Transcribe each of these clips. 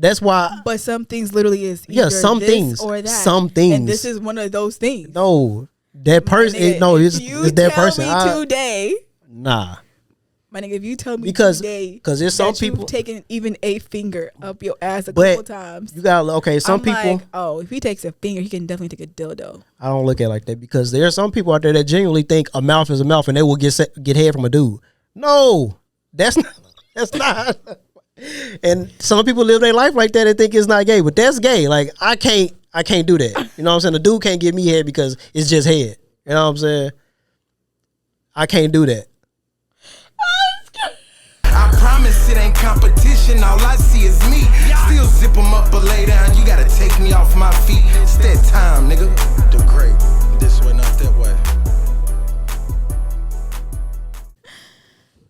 That's why. But some things literally is either some this things or that. Some things. And this is one of those things. No, that person. No, it's that person. You tell me today. Nah. My nigga, if you tell me today, because there's some that people you've taken even a finger up your ass a couple times. You got some I'm people. Like, oh, if he takes a finger, he can definitely take a dildo. I don't look at it like that because there are some people out there that genuinely think a mouth is a mouth and they will get head from a dude. No, that's not. That's not. And some people live their life like that and think it's not gay, but that's gay. Like I can't do that. You know what I'm saying? A dude can't give me head because it's just head. You know what I'm saying? I can't do that. I promise it ain't competition. All I see is me. Still zip them up or lay down. You gotta take me off my feet. It's that time, nigga. The great. This way, not that way.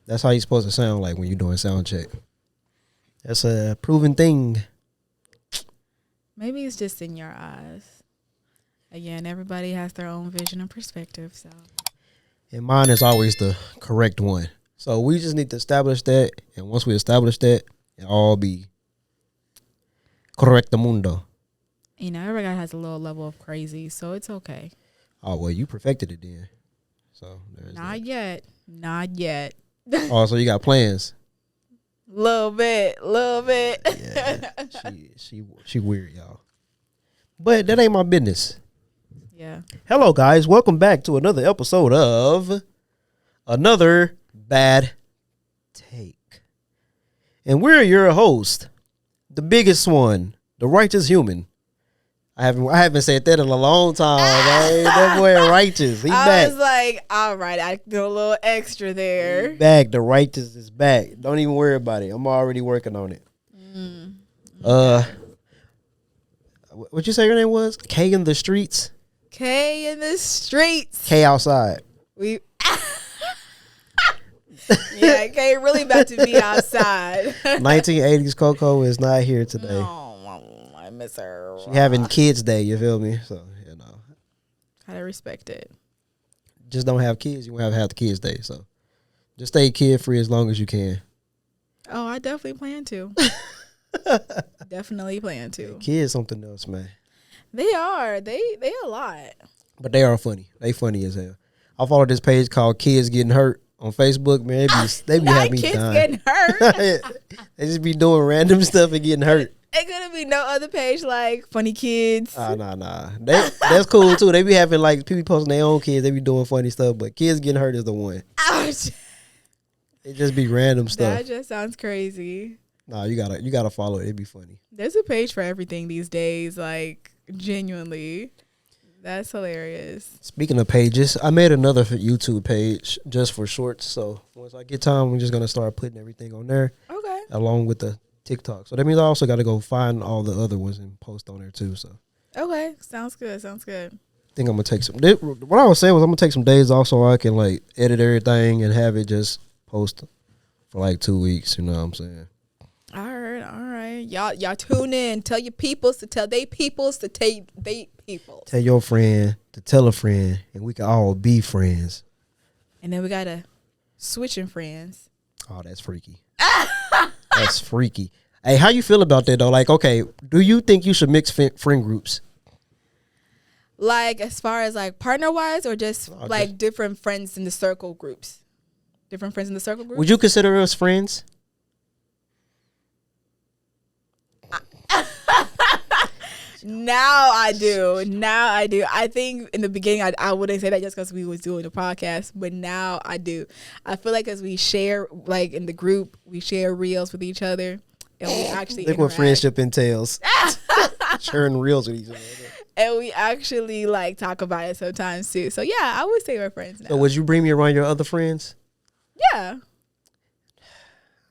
That's how you're supposed to sound like when you're doing sound check. That's a proven thing. Maybe it's just in your eyes. Again, everybody has their own vision and perspective. So, and mine is always the correct one. So we just need to establish that, and once we establish that, it'll all be correcto mundo. You know, every guy has a little level of crazy, so it's okay. Oh well, you perfected it then. So there's not yet. Oh, so you got plans? Little bit. Yeah, she weird, y'all. But that ain't my business. Yeah. Hello, guys. Welcome back to another episode of Another Bad Take. And we're your host, the biggest one, the righteous human. I haven't said that in a long time, man. That boy righteous. He back. I was like, all right, I did a little extra there. He back. The righteous is back. Don't even worry about it. I'm already working on it. What'd you say your name was? K in the streets? K in the streets. K outside. Yeah, K really about to be outside. 1980s Coco is not here today. Oh, I miss her. She having kids day, you feel me? So, you know. Gotta respect it. Just don't have kids, you won't have the kids day. So just stay kid free as long as you can. Oh, I definitely plan to. Definitely plan to. Kids something else, man. They are. They a lot. But they are funny. They funny as hell. I follow this page called Kids Getting Hurt on Facebook, man. They be having me kids dying. getting hurt. They just be doing random stuff and getting hurt. Ain't gonna be no other page like funny kids. Nah. That's cool too. They be having like people posting their own kids. They be doing funny stuff, but Kids Getting Hurt is the one. Ouch. It just be random stuff. That just sounds crazy. Nah, you gotta follow it. It'd be funny. There's a page for everything these days. Like genuinely, that's hilarious. Speaking of pages, I made another YouTube page just for shorts. So once I get time, I'm just gonna start putting everything on there. Okay. Along with the TikTok. So that means I also got to go find all the other ones and post on there too. So. Okay, sounds good. I think I'm gonna take some. What I was saying was I'm gonna take some days off so I can like edit everything and have it just post for like 2 weeks. You know what I'm saying? All right. Y'all tune in. Tell your peoples to tell they peoples to tell they peoples. Tell your friend to tell a friend, and we can all be friends. And then we gotta switching friends. Oh, that's freaky. That's freaky. Hey, how you feel about that though? Like, okay, do you think you should mix friend groups? Like as far as like partner wise, or just like different friends in the circle groups? Different friends in the circle group? Would you consider us friends? Now I do. I think in the beginning I wouldn't say that just because we was doing the podcast, but now I do. I feel like as we share, like in the group, we share reels with each other, and we actually look what friendship entails. Sharing reels with each other. And we actually like talk about it sometimes too. So yeah, I would say we're friends now. So would you bring me around your other friends? Yeah.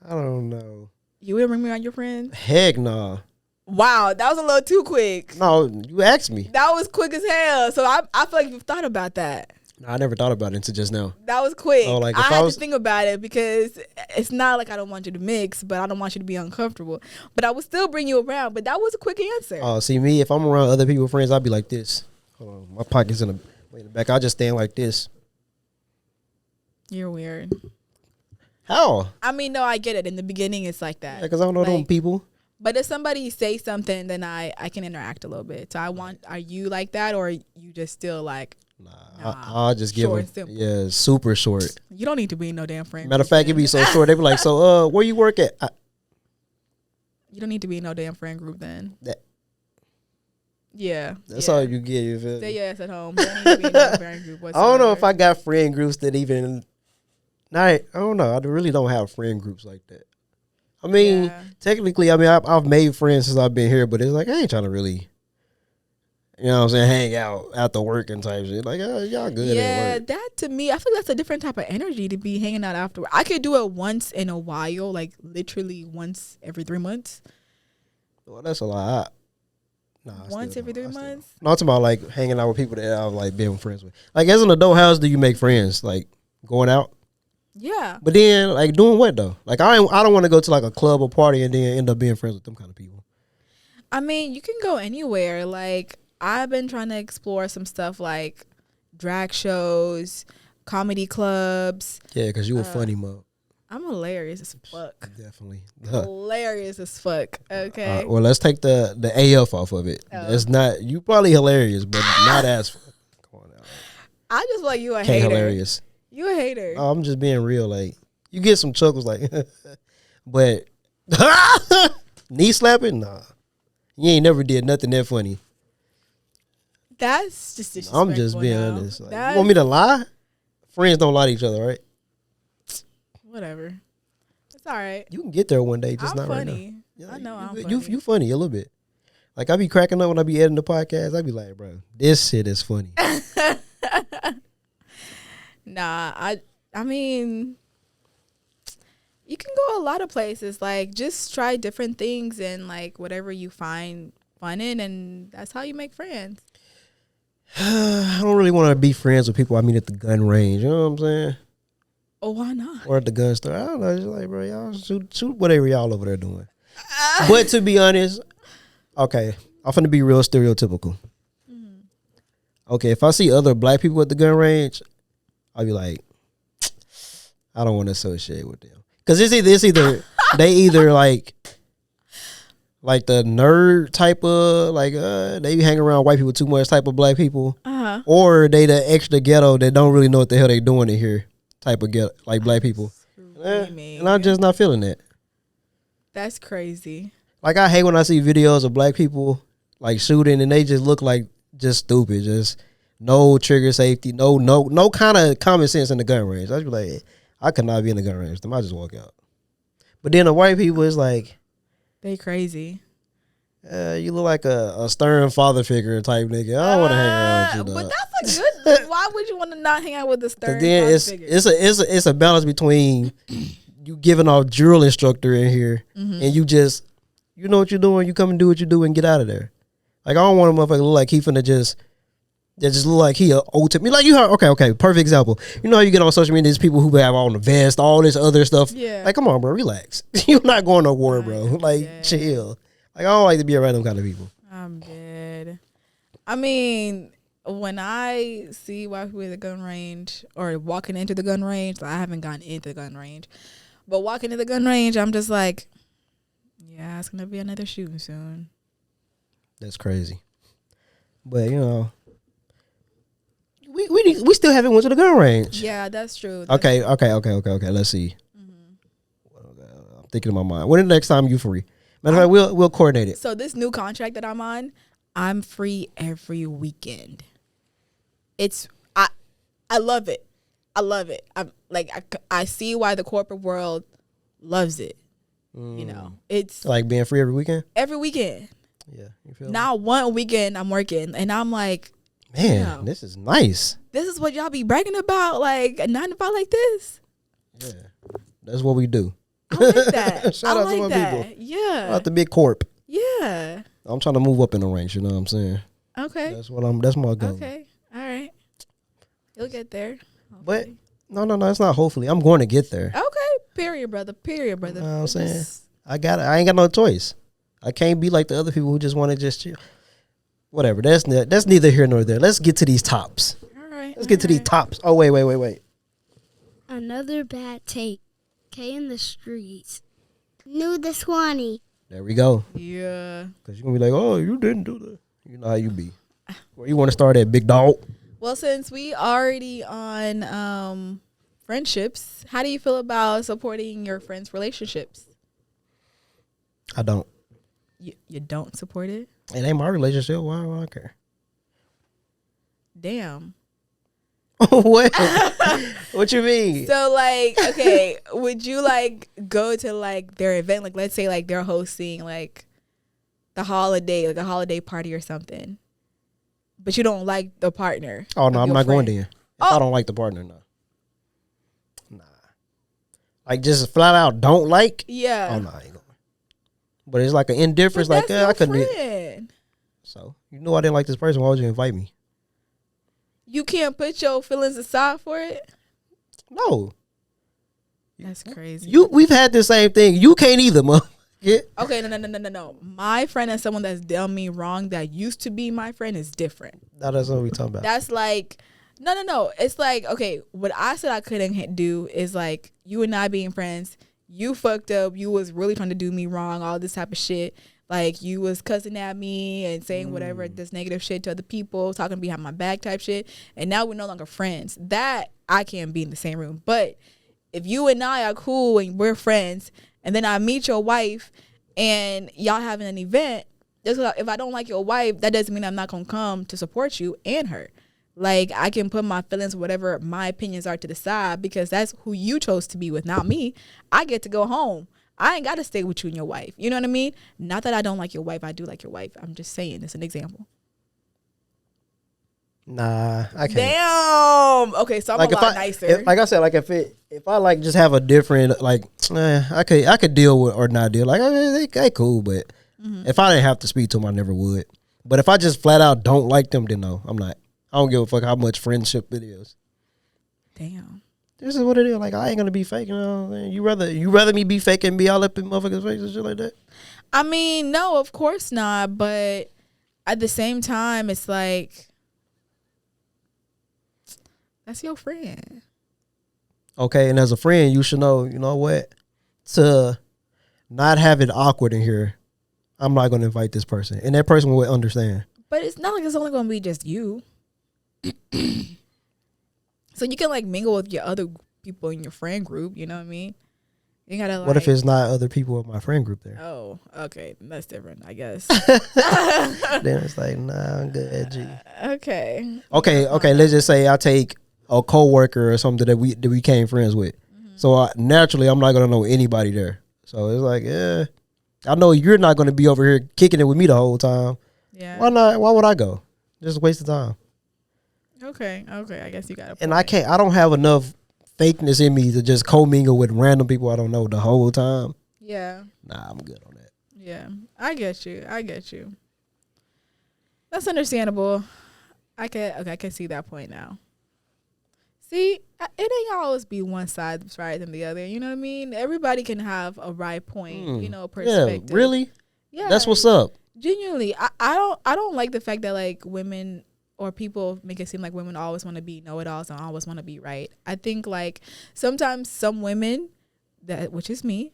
I don't know. You would bring me around your friends? Heck no. Wow, that was a little too quick. No, you asked me. That was quick as hell. So I feel like you've thought about that. No, I never thought about it until just now. That was quick. Oh, like I had to think about it because it's not like I don't want you to mix, but I don't want you to be uncomfortable. But I would still bring you around. But that was a quick answer. Oh, see me, if I'm around other people's friends, I'll be like this. Hold on, my pocket's in the back. I'll just stand like this. You're weird. How? I mean, no, I get it. In the beginning, it's like that. Yeah, because I don't know them people. But if somebody say something, then I can interact a little bit. So are you like that, or you just still like? Nah, I'll just give short them. and simple. Yeah, super short. You don't need to be in no damn friend. Matter of group fact, it then. be so short. They be like, so where you work at? You don't need to be in no damn friend group then. That- Yeah. That's yeah. all you get. You feel Stay me? your ass at home. You don't need to be in no friend group I whatsoever. don't know if I got friend groups that even. I don't know. I really don't have friend groups like that. I mean, Yeah. technically, I mean, I've made friends since I've been here, but it's like I ain't trying to really, you know what I'm saying, hang out after work and type shit. Like, y'all good Yeah, at work. that to me, I feel that's a different type of energy to be hanging out afterward. I could do it once in a while, like literally once every 3 months. Well, that's a lot. Nah, I Once still every don't. 3 I still months. don't. No, I'm talking about like hanging out with people that I've like been friends with. Like as an adult, how else do you make friends? Like going out? Yeah. But then like doing what though? Like I don't want to go to like a club or party and then end up being friends with them kind of people. I mean, you can go anywhere. Like, I've been trying to explore some stuff like drag shows, comedy clubs. Yeah, because you a funny mug. I'm hilarious as fuck. Definitely. Hilarious as fuck. Okay. Well, let's take the AF off of it. Oh. It's not you probably hilarious, but not as. Come on now. I just feel like you a Can't hater. hilarious. You a hater. I'm just being real. Like you get some chuckles, like, but knee slapping, nah. You ain't never did nothing that funny. That's just disrespectful. I'm just being now. honest. Like, That's- you want me to lie? Friends don't lie to each other, right? Whatever. It's all right. You can get there one day, just I'm not funny. right now. I know I'm you, funny. You funny a little bit. Like I be cracking up when I be editing the podcast. I be like, bro, this shit is funny. Nah, I mean, you can go a lot of places. Like, just try different things and like whatever you find fun in, and that's how you make friends. I don't really want to be friends with people I meet at the gun range. You know what I'm saying? Oh, why not? Or at the gun store. I don't know. Just like, bro, y'all shoot whatever y'all over there doing. But to be honest, okay, I'm finna be real stereotypical. Okay, if I see other black people at the gun range, I'll be like, I don't want to associate with them. Because it's either they either like the nerd type of, like, they be hanging around white people too much type of black people. Or they the extra ghetto that don't really know what the hell they doing in here type of ghetto, like black people. And I'm just not feeling that. That's crazy. Like I hate when I see videos of black people like shooting and they just look like just stupid, just no trigger safety, no kind of common sense in the gun range. I just be like, I could not be in the gun range. Then I just walk out. But then the white people is like, They crazy. you look like a stern father figure type nigga. I don't want to hang around with you, But dog. that's a good. Why would you want to not hang out with the stern? Cause then figure? it's a balance between you giving off drill instructor in here and you just, you know what you're doing, you come and do what you do and get out of there. Like I don't want a motherfucker to look like he finna just look like he a ultimate. Like you heard, okay, perfect example. You know how you get on social media, there's people who have on the vest, all this other stuff. Yeah. Like come on, bro, relax. You're not going to war, bro. Like dead. chill. Like I don't like to be around them kind of people. I'm dead. I mean, when I see white people at the gun range or walking into the gun range, I haven't gone into the gun range, but walking to the gun range, I'm just like, yeah, it's gonna be another shooting soon. That's crazy. But you know, we still haven't went to the gun range. Yeah, that's true. Okay. Let's see. I'm thinking in my mind. When the next time you free? Matter of fact, we'll coordinate it. So this new contract that I'm on, I'm free every weekend. I love it. I love it. I'm like I see why the corporate world loves it. You know, it's Like being free every weekend. every weekend. Yeah, you feel me? Not one weekend I'm working, and I'm like, Man, yeah. this is nice. this is what y'all be bragging about, like a 9 to 5 like this. Yeah, that's what we do. I like that. Shout I out to like my that. people. Yeah. Out the big corp. Yeah. I'm trying to move up in the ranks. You know what I'm saying? Okay. That's my goal. Okay. All right. You'll get there. But hopefully. no, it's not. Hopefully, I'm going to get there. Okay. Period, brother. Period, brother. You know what I'm saying? Just- I ain't got no choice. I can't be like the other people who just want to just chill. Whatever. That's neither here nor there. Let's get to these tops. All right. Let's get to these tops. Oh wait. Another bad take. K in the streets. Knew the Swanee. There we go. Yeah. Because you're going to be like, oh, you didn't do that. You know how you be. Where you want to start at, big dog? Well, since we already on friendships, how do you feel about supporting your friends' relationships? I don't. You don't support it? It ain't my relationship. Why do I care? Damn. What? What you mean? So, like, okay, would you, like, go to, like, their event? Like, let's say, like, they're hosting, like, the holiday, like a holiday party or something. But you don't like the partner. Oh, no, I'm not going there. If Oh. I don't like the partner, no. Nah. Like, just flat out don't like? Yeah. Oh, no, I ain't going. But it's like an indifference. But Like, that's I couldn't do your it. friend. So, you knew I didn't like this person. Why would you invite me? You can't put your feelings aside for it? No. That's crazy. We've had the same thing. You can't either, mom. Yeah. Okay, no. My friend and someone that's done me wrong that used to be my friend is different. No, that's what we talking about. That's like, no. It's like, okay, what I said I couldn't do is like, you and I being friends, you fucked up, you was really trying to do me wrong, all this type of shit. Like, you was cussing at me and saying whatever, this negative shit to other people, talking behind my back type shit. And now we're no longer friends. That I can't be in the same room. But if you and I are cool and we're friends, and then I meet your wife and y'all having an event, just if I don't like your wife, that doesn't mean I'm not going to come to support you and her. Like, I can put my feelings, whatever my opinions are, to the side because that's who you chose to be with, not me. I get to go home. I ain't got to stay with you and your wife. You know what I mean? Not that I don't like your wife. I do like your wife. I'm just saying. It's an example. Nah, I can't. Damn. Okay, so I'm like a lot nicer. Like I said, like if I like just have a different like, I could deal with or not deal. Like they cool, but if I didn't have to speak to them, I never would. But if I just flat out don't like them, then no, I'm not. I don't give a fuck how much friendship it is. Damn. This is what it is. Like, I ain't gonna be fake. You know what I'm saying? You rather me be fake and be all up in motherfuckers' face and shit like that? I mean, no, of course not. But at the same time, it's like, that's your friend. Okay, and as a friend, you should know. You know what? To not have it awkward in here, I'm not gonna invite this person, and that person will understand. But it's not like it's only gonna be just you. So you can like mingle with your other people in your friend group. You know what I mean? You gotta. Like, what if it's not other people in my friend group there? Oh, okay, that's different, I guess. Then it's like, nah, I'm good, G. Okay. Okay. Let's just say I take a coworker or something that we became friends with. So naturally, I'm not gonna know anybody there. So it's like, yeah, I know you're not gonna be over here kicking it with me the whole time. Yeah. Why not? Why would I go? Just a waste of time. Okay. I guess you got it. And I don't have enough fakeness in me to just commingle with random people I don't know the whole time. Yeah. Nah, I'm good on that. Yeah. I get you. That's understandable. I can see that point now. See, it ain't always be one side that's right than the other. You know what I mean? Everybody can have a right point, perspective. Yeah, really? Yeah. That's what's up. Genuinely, I don't like the fact that like women or people make it seem like women always want to be know-it-alls and always want to be right. I think like sometimes some women, which is me,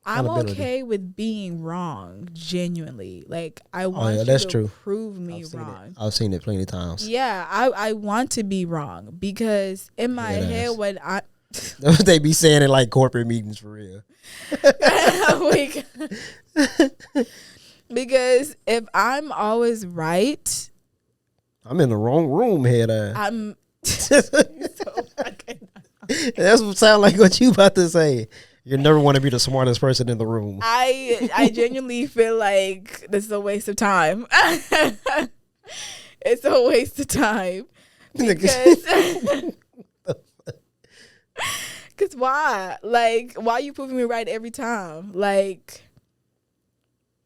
I'm okay with being wrong. Genuinely, like I want you to prove me wrong. I've seen it plenty of times. Yeah, I want to be wrong because in my head when I they be saying it like corporate meetings for real. Because if I'm always right, I'm in the wrong room, head ass. I'm so fucking. That's what sound like what you about to say. You never want to be the smartest person in the room. I genuinely feel like this is a waste of time. It's a waste of time because why? Like, why are you proving me right every time? Like,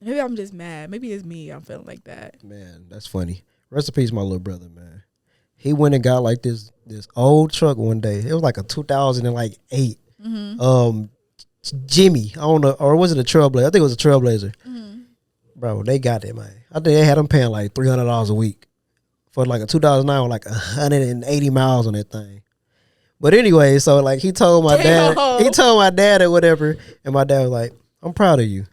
maybe I'm just mad. Maybe it's me. I'm feeling like that. Man, that's funny. Rest in peace, my little brother, man. He went and got like this old truck one day. It was like a 2008. Jimmy, I don't know, or was it a Trailblazer? I think it was a Trailblazer. Bro, they got it, man. I think they had them paying like $300 a week for like a 2009 with like 180 miles on that thing. But anyway, so like he told my dad or whatever, and my dad was like, "I'm proud of you."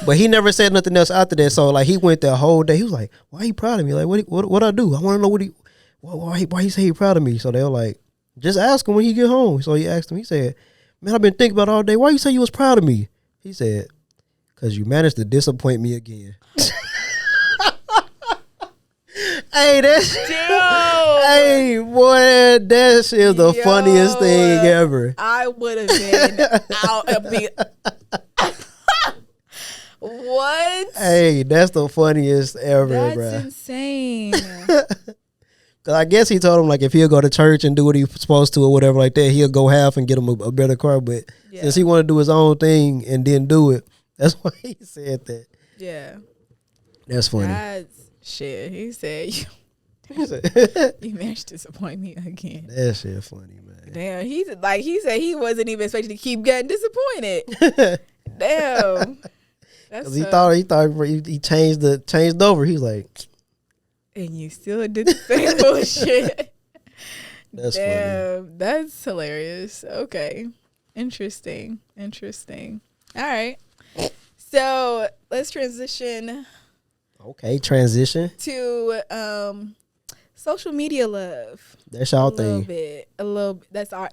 But he never said nothing else after that. So like he went the whole day. He was like, "Why he proud of me? Like what I do? I want to know why he say he proud of me." So they were like, "Just ask him when he get home." So he asked him. He said, "Man, I've been thinking about it all day. Why you say you was proud of me?" He said, "Cause you managed to disappoint me again." Hey, that's hey boy, that shit is the funniest thing ever. I would have been out of me. What? Hey, that's the funniest ever, That's bro. insane. Cause I guess he told him like if he'll go to church and do what he's supposed to or whatever like that, he'll go half and get him a better car. But since he wanted to do his own thing and didn't do it, that's why he said that. Yeah. That's funny. That's shit. He said you managed to disappoint me again. That shit funny, man. Damn, he said he wasn't even expecting to keep getting disappointed. Damn. Cause he thought he changed over. He's like, and you still did the same bullshit. That's Damn, funny. that's hilarious. Okay. Interesting. All right. So let's transition Okay, transition. to social media love. That's y'all A little thing. bit.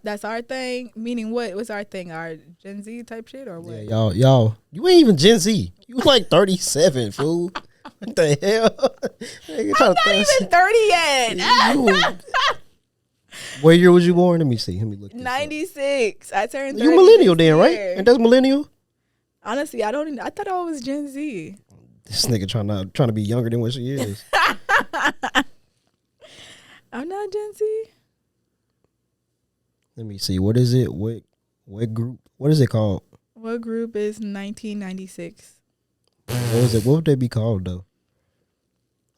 That's our thing. Meaning what? What's our thing? Our Gen Z type shit or what? Yeah, y'all. You ain't even Gen Z. You like 37, fool. What the hell? I'm not even 30 yet. What year was you born? Let me see. Let me look. 96. I turned 30. You millennial then, right? year. And that's millennial. Honestly, I thought I was Gen Z. This nigga trying to be younger than what she is. I'm not Gen Z. Let me see. What is it? What group? What is it called? What group is 1996? What was it? What would they be called though?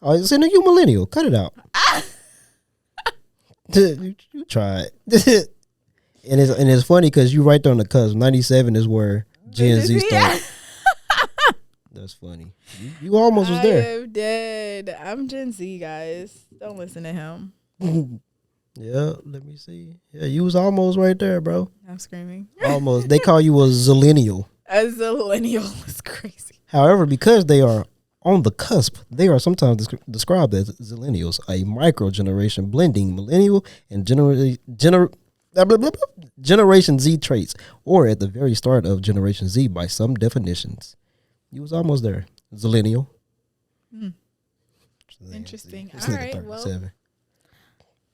Oh, it's in you millennial. Cut it out. you try it. and it's funny because you right there on the cusp. 97 is where Gen Z started. That's funny. You almost was there. I am dead. I'm Gen Z, guys. Don't listen to him. Yeah, let me see. Yeah, you was almost right there, bro. I'm screaming. Almost. They call you a zillennial. As a millennial, it's crazy. However, because they are on the cusp, they are sometimes described as zillennials, a micro generation blending millennial and Generation Z traits, or at the very start of Generation Z by some definitions. You was almost there. Zillennial. Interesting. This All nigga right. 37. Well,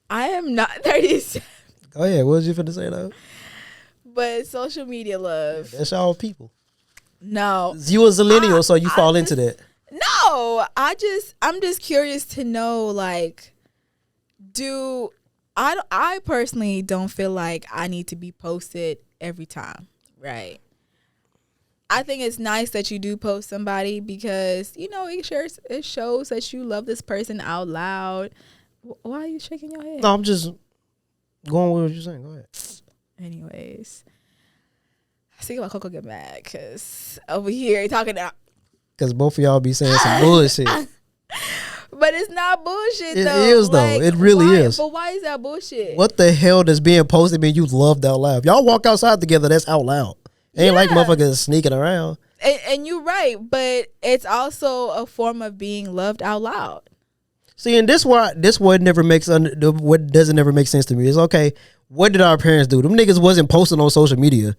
I am not 37, Go ahead. What was you finna say though? but social media love. That's all people. No. You a zillennial, so you fall into that. No, I'm just curious to know, like, I personally don't feel like I need to be posted every time, right? I think it's nice that you do post somebody because, you know, it shows that you love this person out loud. Why are you shaking your head? No, I'm just going with what you're saying. Go ahead. Anyways, I think about Coco get mad because over here talking about. Because both of y'all be saying some bullshit. But it's not bullshit, It though. is, though. It really why, is. But why is that bullshit? What the hell does being posted mean you loved out loud? If y'all walk outside together, that's out loud. Ain't like motherfuckers sneaking around. And you're right, but it's also a form of being loved out loud. See, and this what never makes what doesn't ever make sense to me is okay. What did our parents do? Them niggas wasn't posting on social media.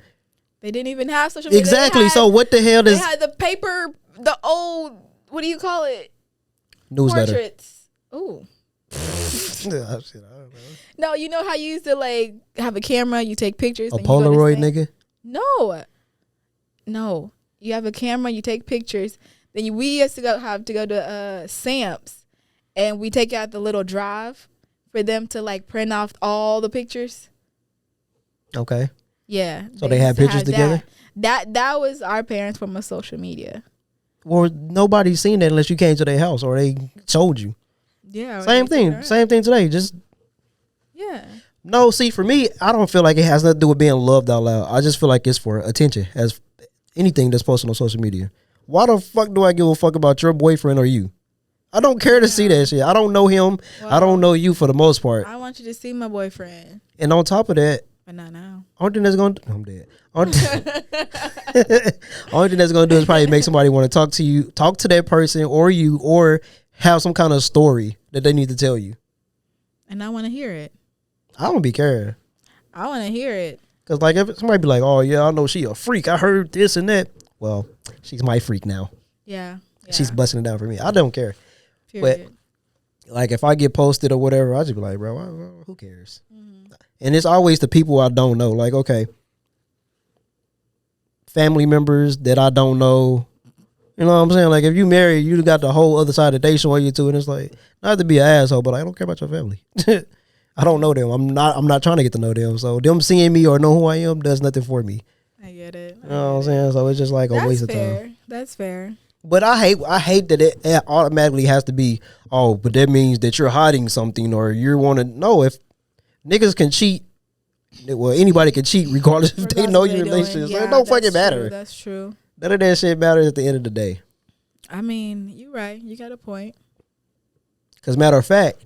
They didn't even have social media. Exactly. So what the hell They does had the paper, the old, what do you call it? newsletter? Portraits. Ooh. Shit, I don't know. No, you know how you used to like have a camera, you take pictures. A and you go to Polaroid Sam- nigga. No. You have a camera, you take pictures. Then we used to have to go to Sam's, and we take out the little drive for them to like print off all the pictures. Okay. Yeah. So they had used to pictures have together? That was our parents' form of social media. Well, nobody's seen that unless you came to their house or they showed you. Yeah. Same thing. Same thing today. Just Yeah. no. See, for me, I don't feel like it has nothing to do with being loved out loud. I just feel like it's for attention, as anything that's posted on social media. Why the fuck do I give a fuck about your boyfriend or you? I don't care to see that shit. I don't know him. I don't know you for the most part. I want you to see my boyfriend. And on top of that, But not now. Only thing that's gonna I'm dead. Only thing that's gonna do is probably make somebody want to talk to you, talk to that person or you, or have some kind of story that they need to tell you. And I want to hear it. I don't be caring. I want to hear it. Cause like if somebody be like, oh yeah, I know she a freak. I heard this and that. Well, she's my freak now. Yeah. She's busting it down for me. I don't care. Period. But like if I get posted or whatever, I just be like, bro, who cares? And it's always the people I don't know. Like, okay, family members that I don't know. You know what I'm saying? Like, if you married, you got the whole other side that they show you to, and it's like, not to be an asshole, but I don't care about your family. I don't know them. I'm not trying to get to know them. So them seeing me or know who I am does nothing for me. I get it. You know what I'm saying? So it's just like a waste of time. That's fair. But I hate that it automatically has to be, oh, but that means that you're hiding something or you want to know. If niggas can cheat, well, anybody can cheat regardless if they know your relationship. So it don't fucking matter. That's true. None of that shit matters at the end of the day. I mean, you're right. You got a point. Because matter of fact,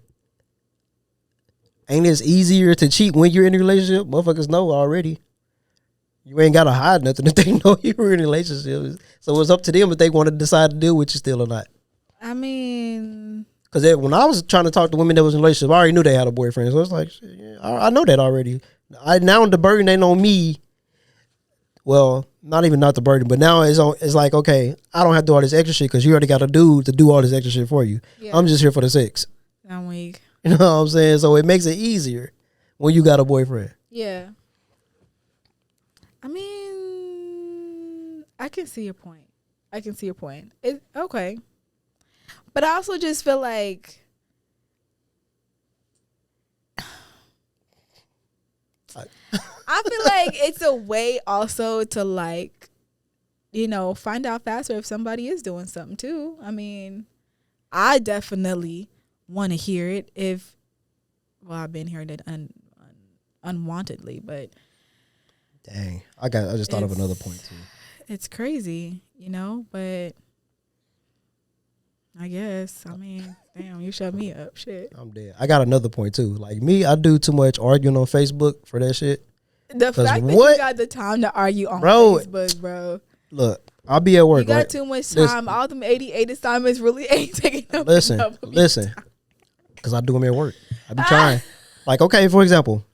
ain't it easier to cheat when you're in a relationship? Motherfuckers know already. You ain't got to hide nothing if they know you're in a relationship. So it's up to them if they want to decide to deal with you still or not. I mean, because when I was trying to talk to women that was in relationships, I already knew they had a boyfriend. So it's like, shit, yeah, I know that already. Now the burden ain't on me. Well, not even not the burden, but now it's like, okay, I don't have to do all this extra shit because you already got a dude to do all this extra shit for you. Yeah. I'm just here for the sex. I'm weak. You know what I'm saying? So it makes it easier when you got a boyfriend. Yeah. I mean, I can see your point. Okay. But I also just feel like I feel like it's a way also to like, you know, find out faster if somebody is doing something too. I mean, I definitely want to hear it if, well, I've been hearing it unwantedly, but dang, I just thought of another point too. It's crazy, you know, but I guess, I mean, damn, you shut me up, shit. I'm dead. I got another point too. Like me, I do too much arguing on Facebook for that shit. The fact that you got the time to argue on Facebook, bro. Look, I'll be at work. You got too much time. Listen, all them 88 assignments really ain't taking up. Listen, because I do them at work. I be trying. Like, okay, for example,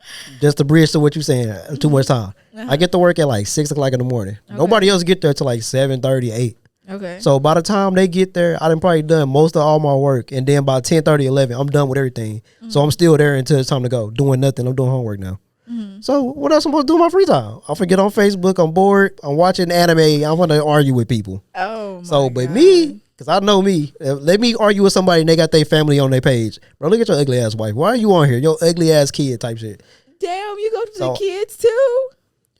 just to bridge to what you're saying, too much time. I get to work at like 6 o'clock in the morning. Okay. Nobody else get there till like 7:30, 8. Okay. So by the time they get there, I done probably done most of all my work. And then by 10:30, 11, I'm done with everything. Mm-hmm. So I'm still there until it's time to go. Doing nothing. I'm doing homework now. Mm-hmm. So what else am I supposed to do in my free time? I'll forget on Facebook. I'm bored. I'm watching anime. I'm going to argue with people. Oh, my So, but God. me, because I know me, let me argue with somebody and they got their family on their page. Bro, look at your ugly ass wife. Why are you on here? Your ugly ass kid type shit. Damn, you go to the kids too?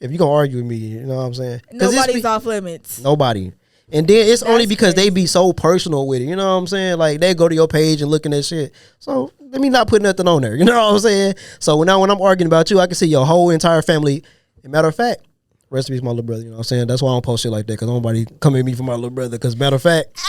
If you going to argue with me, you know what I'm saying? Nobody's off limits. Nobody. And then it's only because they be so personal with it. You know what I'm saying? Like, they go to your page and looking at shit. So, let me not put nothing on there. You know what I'm saying? So, now when I'm arguing about you, I can see your whole entire family. As a matter of fact, rest in peace, my little brother. You know what I'm saying? That's why I don't post shit like that. Because nobody come at me for my little brother. Because, matter of fact,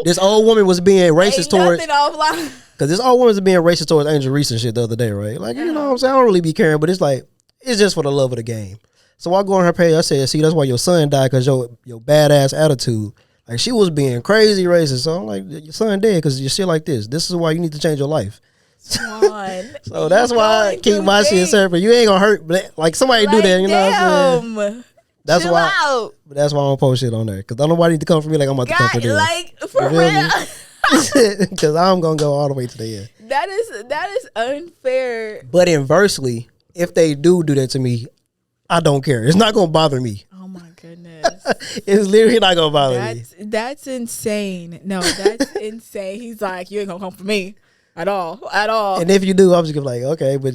this old woman was being racist towards. Because this old woman was being racist towards Angel Reese and shit the other day, right? Like, you know what I'm saying? I don't really be caring. But it's like, it's just for the love of the game. So I go on her page, I said, see, that's why your son died, because your badass attitude. Like, she was being crazy racist. So I'm like, your son dead because you shit like this. This is why you need to change your life. So that's why I keep my shit separate. You ain't gonna hurt, but like somebody do that, you know what I'm saying? That's Chill why. Out. But that's why I don't post shit on there, because nobody need to come for me like I'm about to come for them. Like, for real. Because I'm gonna go all the way to the end. That is unfair. But inversely, if they do that to me, I don't care. It's not gonna bother me. Oh my goodness. It's literally not gonna bother me. That's insane. No, that's insane. He's like, you ain't gonna come for me at all. And if you do, I'm just gonna be like, okay, but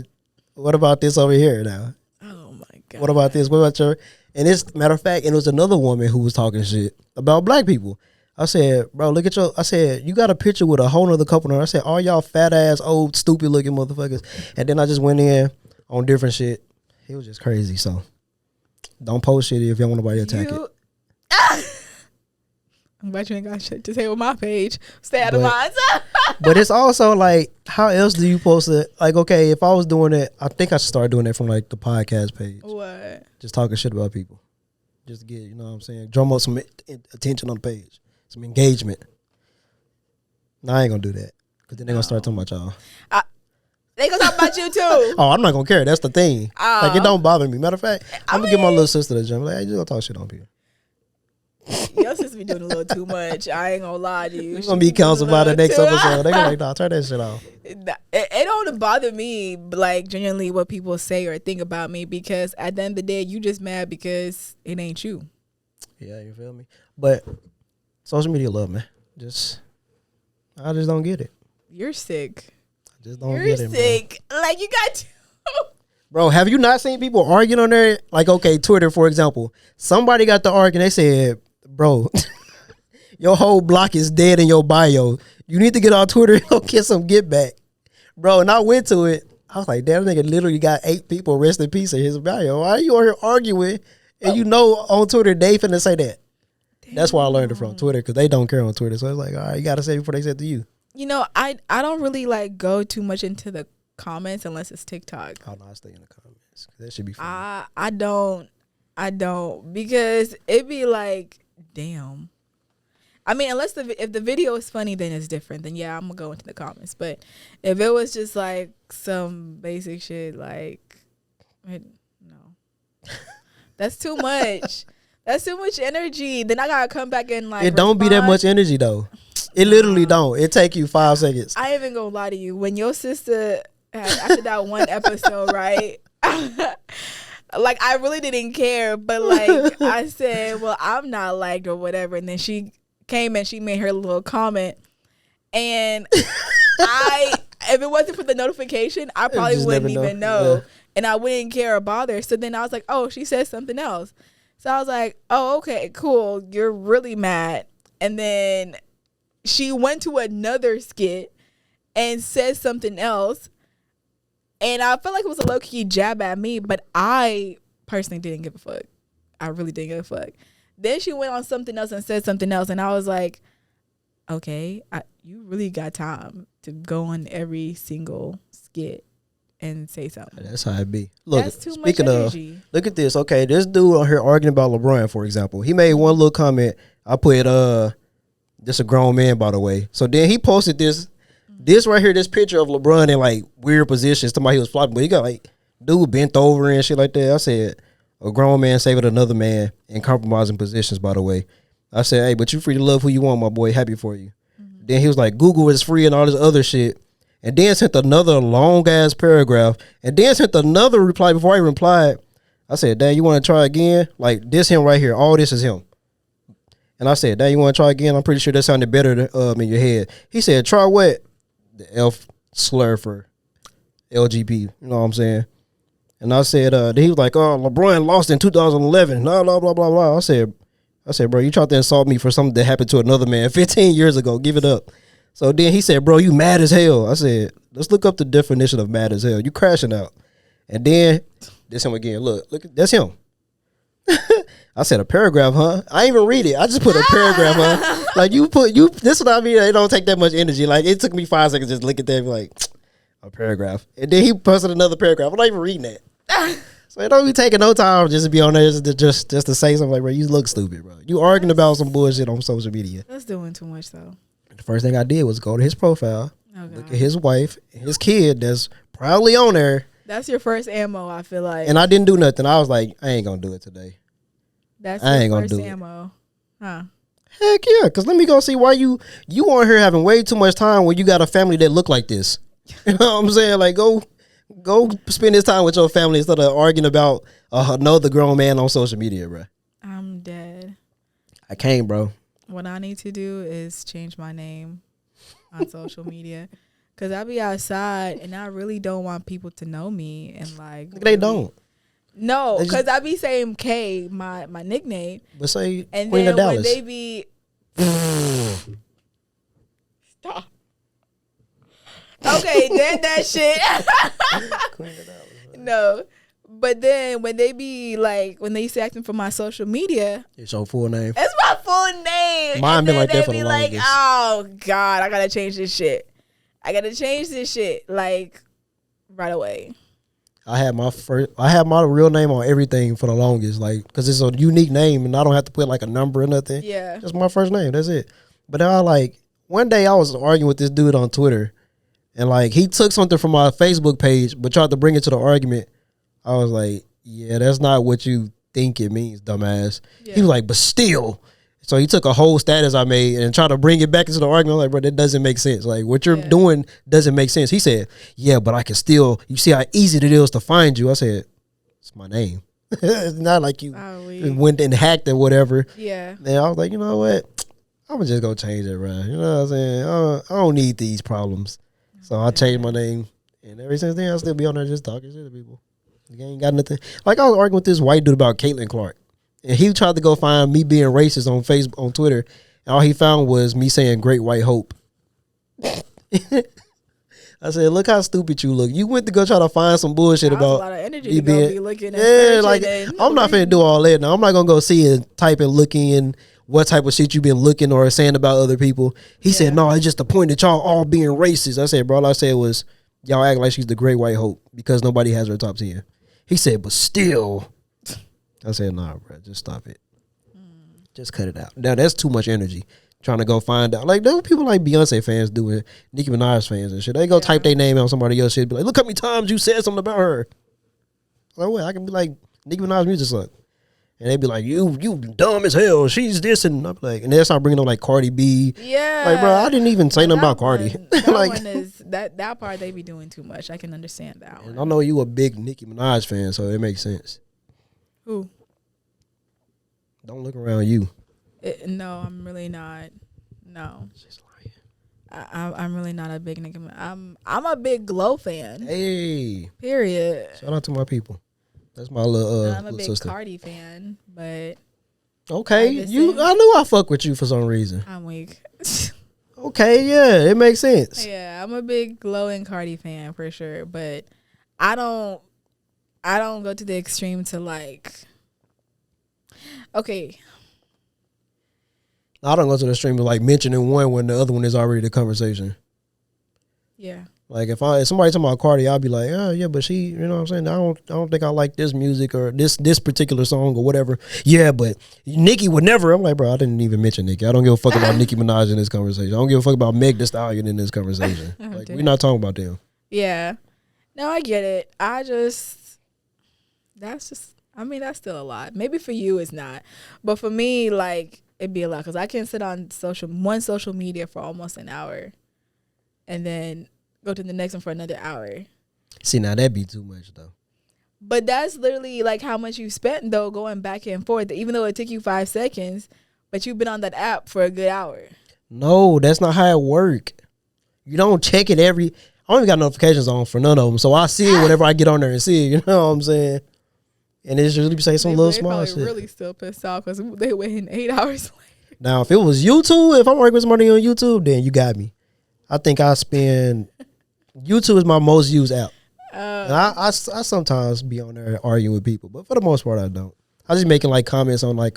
what about this over here now? Oh my God. What about this? What about your? And it's matter of fact, and it was another woman who was talking shit about black people. I said, bro, look at I said, you got a picture with a whole nother couple on. I said, all y'all fat ass, old, stupid looking motherfuckers. And then I just went in on different shit. It was just crazy. So don't post shit if you don't want nobody to attack it. I'm glad you ain't got shit to say with my page. Stay out of mine. But it's also like, how else do you post it? Like, okay, if I was doing it, I think I should start doing it from like the podcast page. What? Just talking shit about people. Just to get, you know what I'm saying? Drum up some attention on the page. Some engagement. No, I ain't gonna do that. Because then they're gonna start talking about y'all. They gonna talk about you too. Oh, I'm not gonna care. That's the thing. Like, it don't bother me. Matter of fact, I'm gonna get my little sister to jump. Like, hey, you gonna talk shit on people. Your sister be doing a little too much. I ain't gonna lie to you. You're gonna be counseled by the next episode. They gonna like, nah, turn that shit off. It don't bother me, like, genuinely what people say or think about me, because at the end of the day, you just mad because it ain't you. Yeah, you feel me? But social media love, man. I just don't get it. You're sick. I just don't You're get it, sick. Like, you got to. Bro, have you not seen people arguing on there? Like, okay, Twitter, for example. Somebody got to argue and they said, bro, your whole block is dead in your bio. You need to get on Twitter and go get some get back. Bro, and I went to it. I was like, damn, nigga literally got 8 people rest in peace in his bio. Why are you on here arguing? And you know on Twitter, they finna say that. Damn. That's why I learned it from Twitter, because they don't care on Twitter. So it's like, all right, you got to say it before they say it to you. You know, I don't really, like, go too much into the comments unless it's TikTok. Oh, no, I stay in the comments. That should be fun. I don't, because it be like, damn. I mean, unless if the video is funny, then it's different. Then yeah, I'm gonna go into the comments. But if it was just like some basic shit, like, no, that's too much. That's too much energy. Then I gotta come back and like. It don't be that much energy though. It literally don't. It take you 5 seconds. I ain't even gonna lie to you. When your sister after that one episode, right? Like, I really didn't care, but like I said, well, I'm not liked or whatever, and then she came and she made her little comment, and if it wasn't for the notification, I probably wouldn't even know. Yeah. And I wouldn't care or bother. So then I was like, oh, she said something else. So I was like, oh, okay, cool. You're really mad. And then she went to another skit and said something else. And I felt like it was a low-key jab at me, but I personally didn't give a fuck. I really didn't give a fuck. Then she went on something else and said something else, and I was like, okay, you really got time to go on every single skit and say something. That's how it be. Look, that's too much energy. Look at this. Okay, this dude on here arguing about LeBron, for example. He made one little comment. I put, this a grown man, by the way. So then he posted this. This right here, this picture of LeBron in like weird positions. Somebody he was flopping, but he got like dude bent over and shit like that. I said, a grown man saving another man in compromising positions, by the way. I said, hey, but you free to love who you want, my boy. Happy for you. Mm-hmm. Then he was like, Google is free and all this other shit. And then sent another long ass paragraph. And then sent another reply before I even replied. I said, Dad, you want to try again? Like, this him right here. All this is him. And I said, Dad, you want to try again? I'm pretty sure that sounded better in your head. He said, try what? The F slur for LGB. You know what I'm saying? And I said, he was like, oh, LeBron lost in 2011. Blah, blah, blah, blah, blah. I said, bro, you tried to insult me for something that happened to another man 15 years ago. Give it up. So then he said, bro, you mad as hell. I said, let's look up the definition of mad as hell. You crashing out. And then, this him again. Look, that's him. I said, a paragraph, huh? I ain't even read it. I just put a paragraph, huh? Like, this is what I mean. It don't take that much energy. Like, it took me 5 seconds just to look at that and be like, a paragraph. And then he posted another paragraph. I'm not even reading that. So it don't be taking no time just to be on there just to say something like, bro, you look stupid, bro. You arguing about some bullshit on social media. That's doing too much, though. The first thing I did was go to his profile, look at his wife, and his kid that's probably on there. That's your first ammo, I feel like. And I didn't do nothing. I was like, I ain't going to do it today. That's your first ammo. Huh. Heck yeah, because let me go see why you on here having way too much time when you got a family that look like this. You know what I'm saying? Like, go spend this time with your family instead of arguing about another grown man on social media, bro. I'm dead. I can't, bro. What I need to do is change my name on social media, because I be outside and I really don't want people to know me. And like, they don't. No, because I be saying K, my nickname. But say and Queen then of Dallas. when they be stop. Okay, then that shit. Queen of Dallas. No, But then when they be like, when they used to asking for my social media, It's your full name. it's my full name. Mine And been then like that they for the be like, longest. oh God, I gotta change this shit. Like right away. I had my real name on everything for the longest, like, because it's a unique name and I don't have to put like a number or nothing. Yeah. Just my first name. That's it. But then one day I was arguing with this dude on Twitter, and like he took something from my Facebook page but tried to bring it to the argument. I was like, yeah, that's not what you think it means, dumbass. Yeah. He was like, but still. So he took a whole status I made and tried to bring it back into the argument. I'm like, bro, that doesn't make sense. Like, what you're doing doesn't make sense. He said, yeah, but I can still, you see how easy it is to find you. I said, it's my name. It's not like you went and hacked or whatever. Yeah. And I was like, you know what? I'm going to just go change it, bro. You know what I'm saying? I don't need these problems. So I changed my name. And ever since then, I'll still be on there just talking shit to people. You ain't got nothing. Like, I was arguing with this white dude about Caitlin Clark. And he tried to go find me being racist on Facebook, on Twitter. And all he found was me saying Great White Hope. I said, look how stupid you look. You went to go try to find some bullshit That was about a lot of energy me to go being, be looking at. yeah, like, I'm not finna do all that now. I'm not gonna go see and type and looking in what type of shit you been looking or saying about other people. He said, no, it's just the point that y'all all being racist. I said, bro, all I said was, y'all act like she's the Great White Hope because nobody has her top 10. He said, but still. I said, nah, bro, just stop it. Just cut it out. Now, that's too much energy. Trying to go find out. Like, there were people like Beyonce fans doing, Nicki Minaj fans and shit. They go type their name on somebody else's shit. Be like, look how many times you said something about her. Like, what? I can be like, Nicki Minaj music suck. And they be like, you dumb as hell. She's this. And I'm like, and they start bringing up like Cardi B. Yeah. Like, bro, I didn't even say nothing about Cardi. That like, one is, that part they be doing too much. I can understand that one. I know you a big Nicki Minaj fan, so it makes sense. Who? Don't look around you. No, I'm really not. No. Just lying. I'm really not a big Nicki. I'm a big Glow fan. Hey. Period. Shout out to my people. That's my little I'm a little big sister. Cardi fan, but Okay, I knew I fuck with you for some reason. I'm weak. Okay, yeah, it makes sense. Yeah, I'm a big Glow and Cardi fan for sure, but I don't go to the extreme to like. Okay. I don't go to the extreme of like mentioning one when the other one is already the conversation. Yeah. Like if somebody talking about Cardi, I'll be like, oh yeah, but she, you know what I'm saying? I don't think I like this music or this particular song or whatever. Yeah, but Nicki would never. I'm like, bro, I didn't even mention Nicki. I don't give a fuck about Nicki Minaj in this conversation. I don't give a fuck about Meg Thee Stallion in this conversation. Like we're not talking about them. Yeah. No, I get it. That's still a lot. Maybe for you it's not. But for me, like, it'd be a lot because I can sit on social media for almost an hour and then go to the next one for another hour. See, now that'd be too much though. But that's literally like how much you spent though going back and forth, even though it took you 5 seconds, but you've been on that app for a good hour. No, that's not how it work. You don't check it I don't even got notifications on for none of them, so I see it whenever I get on there and see it. You know what I'm saying? And it's usually say some little small shit. Really still pissed off because they waiting 8 hours later. Now, if it was YouTube, if I'm working with somebody on YouTube, then you got me. I think I spend YouTube is my most used app. And I sometimes be on there arguing with people, but for the most part, I don't. I just making like comments on like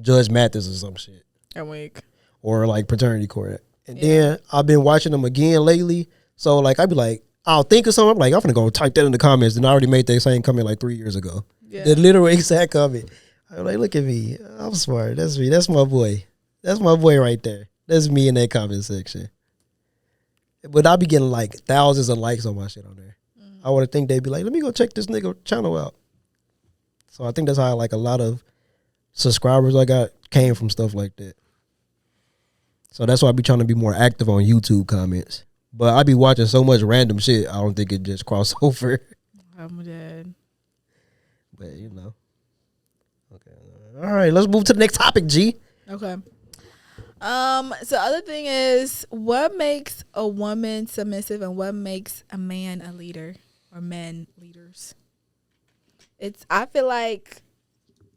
Judge Mathis or some shit. I'm weak. Or like Paternity Court. And then I've been watching them again lately. So like I'd be like, I'll think of something. I'm like, I'm gonna go type that in the comments. And I already made that same comment like 3 years ago. Yeah. The literal exact comment. I'm like, look at me. I'm smart. That's me. That's my boy. That's my boy right there. That's me in that comment section. But I be getting like thousands of likes on my shit on there. I would think they'd be like, let me go check this nigga channel out. So I think that's how like a lot of subscribers I got came from stuff like that. So that's why I be trying to be more active on YouTube comments. But I be watching so much random shit, I don't think it just cross over. I'm dead. But you know. Okay. All right, let's move to the next topic, G. Okay. So other thing is, what makes a woman submissive and what makes a man a leader or men leaders? I feel like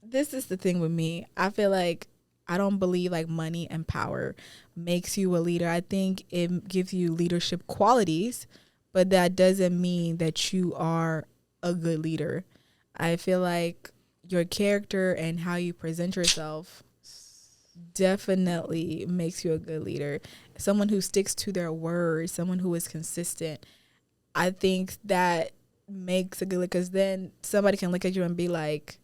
this is the thing with me. I feel like I don't believe like money and power makes you a leader. I think it gives you leadership qualities, but that doesn't mean that you are a good leader. I feel like your character and how you present yourself definitely makes you a good leader. Someone who sticks to their word, someone who is consistent. I think that makes a good leader, because then somebody can look at you and be like,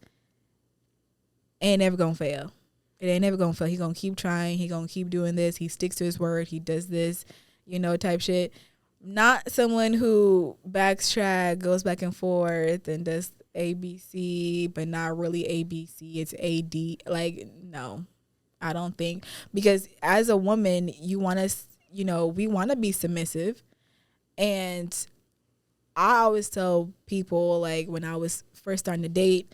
ain't never gonna fail. It ain't never gonna fail. He gonna keep trying. He gonna keep doing this. He sticks to his word. He does this, type shit. Not someone who backtrack, goes back and forth, and does ABC, but not really ABC. It's AD. Like, no, I don't think. Because as a woman, you want to, we want to be submissive. And I always tell people, like, when I was first starting to date,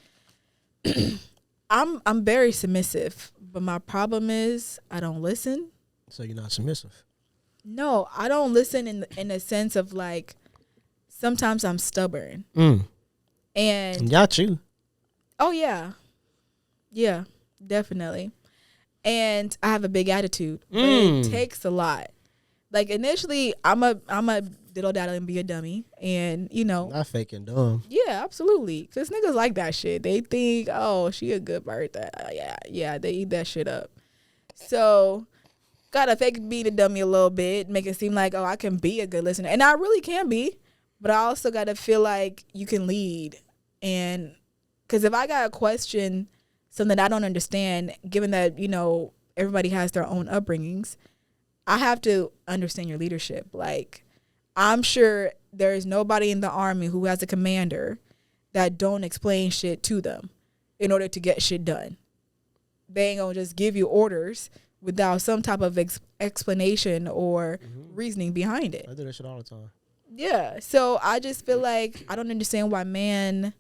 I'm very submissive, but my problem is I don't listen. So you're not submissive? No, I don't listen in a sense of, like, sometimes I'm stubborn. And got you. Oh yeah. Yeah, definitely. And I have a big attitude. But it takes a lot. Like, initially I'm a diddle daddle and be a dummy, and not faking dumb. Yeah, absolutely. Cause niggas like that shit. They think, oh, she a good bird. Yeah, they eat that shit up. So gotta fake being a dummy a little bit, make it seem like, oh, I can be a good listener, and I really can be. But I also gotta feel like you can lead, and cause if I got a question, something I don't understand, given that everybody has their own upbringings, I have to understand your leadership. Like, I'm sure there is nobody in the army who has a commander that don't explain shit to them in order to get shit done. They ain't gonna just give you orders without some type of explanation or reasoning behind it. I do that shit all the time. Yeah. So I just feel like I don't understand why men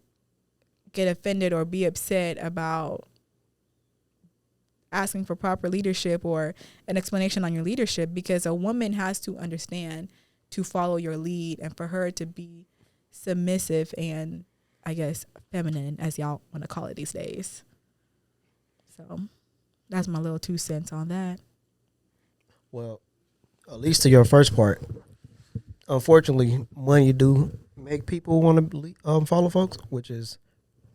get offended or be upset about asking for proper leadership or an explanation on your leadership, because a woman has to understand to follow your lead and for her to be submissive and, I guess, feminine, as y'all want to call it these days. So that's my little 2 cents on that. Well, at least to your first part, unfortunately, money do make people want to follow folks, which is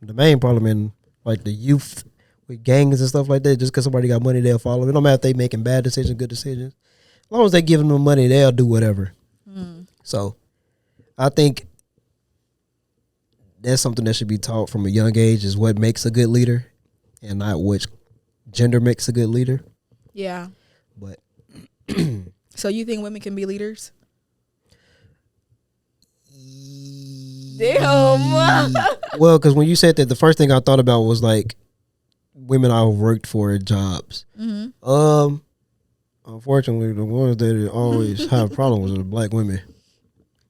the main problem in, like, the youth with gangs and stuff like that. Just because somebody got money, they'll follow. It don't matter if they making bad decisions, good decisions. As long as they giving them money, they'll do whatever. So I think that's something that should be taught from a young age, is what makes a good leader and not which gender makes a good leader. Yeah. But so you think women can be leaders? Damn. Well, because when you said that, the first thing I thought about was, like, women I worked for jobs. Unfortunately, the ones that always have problems with black women.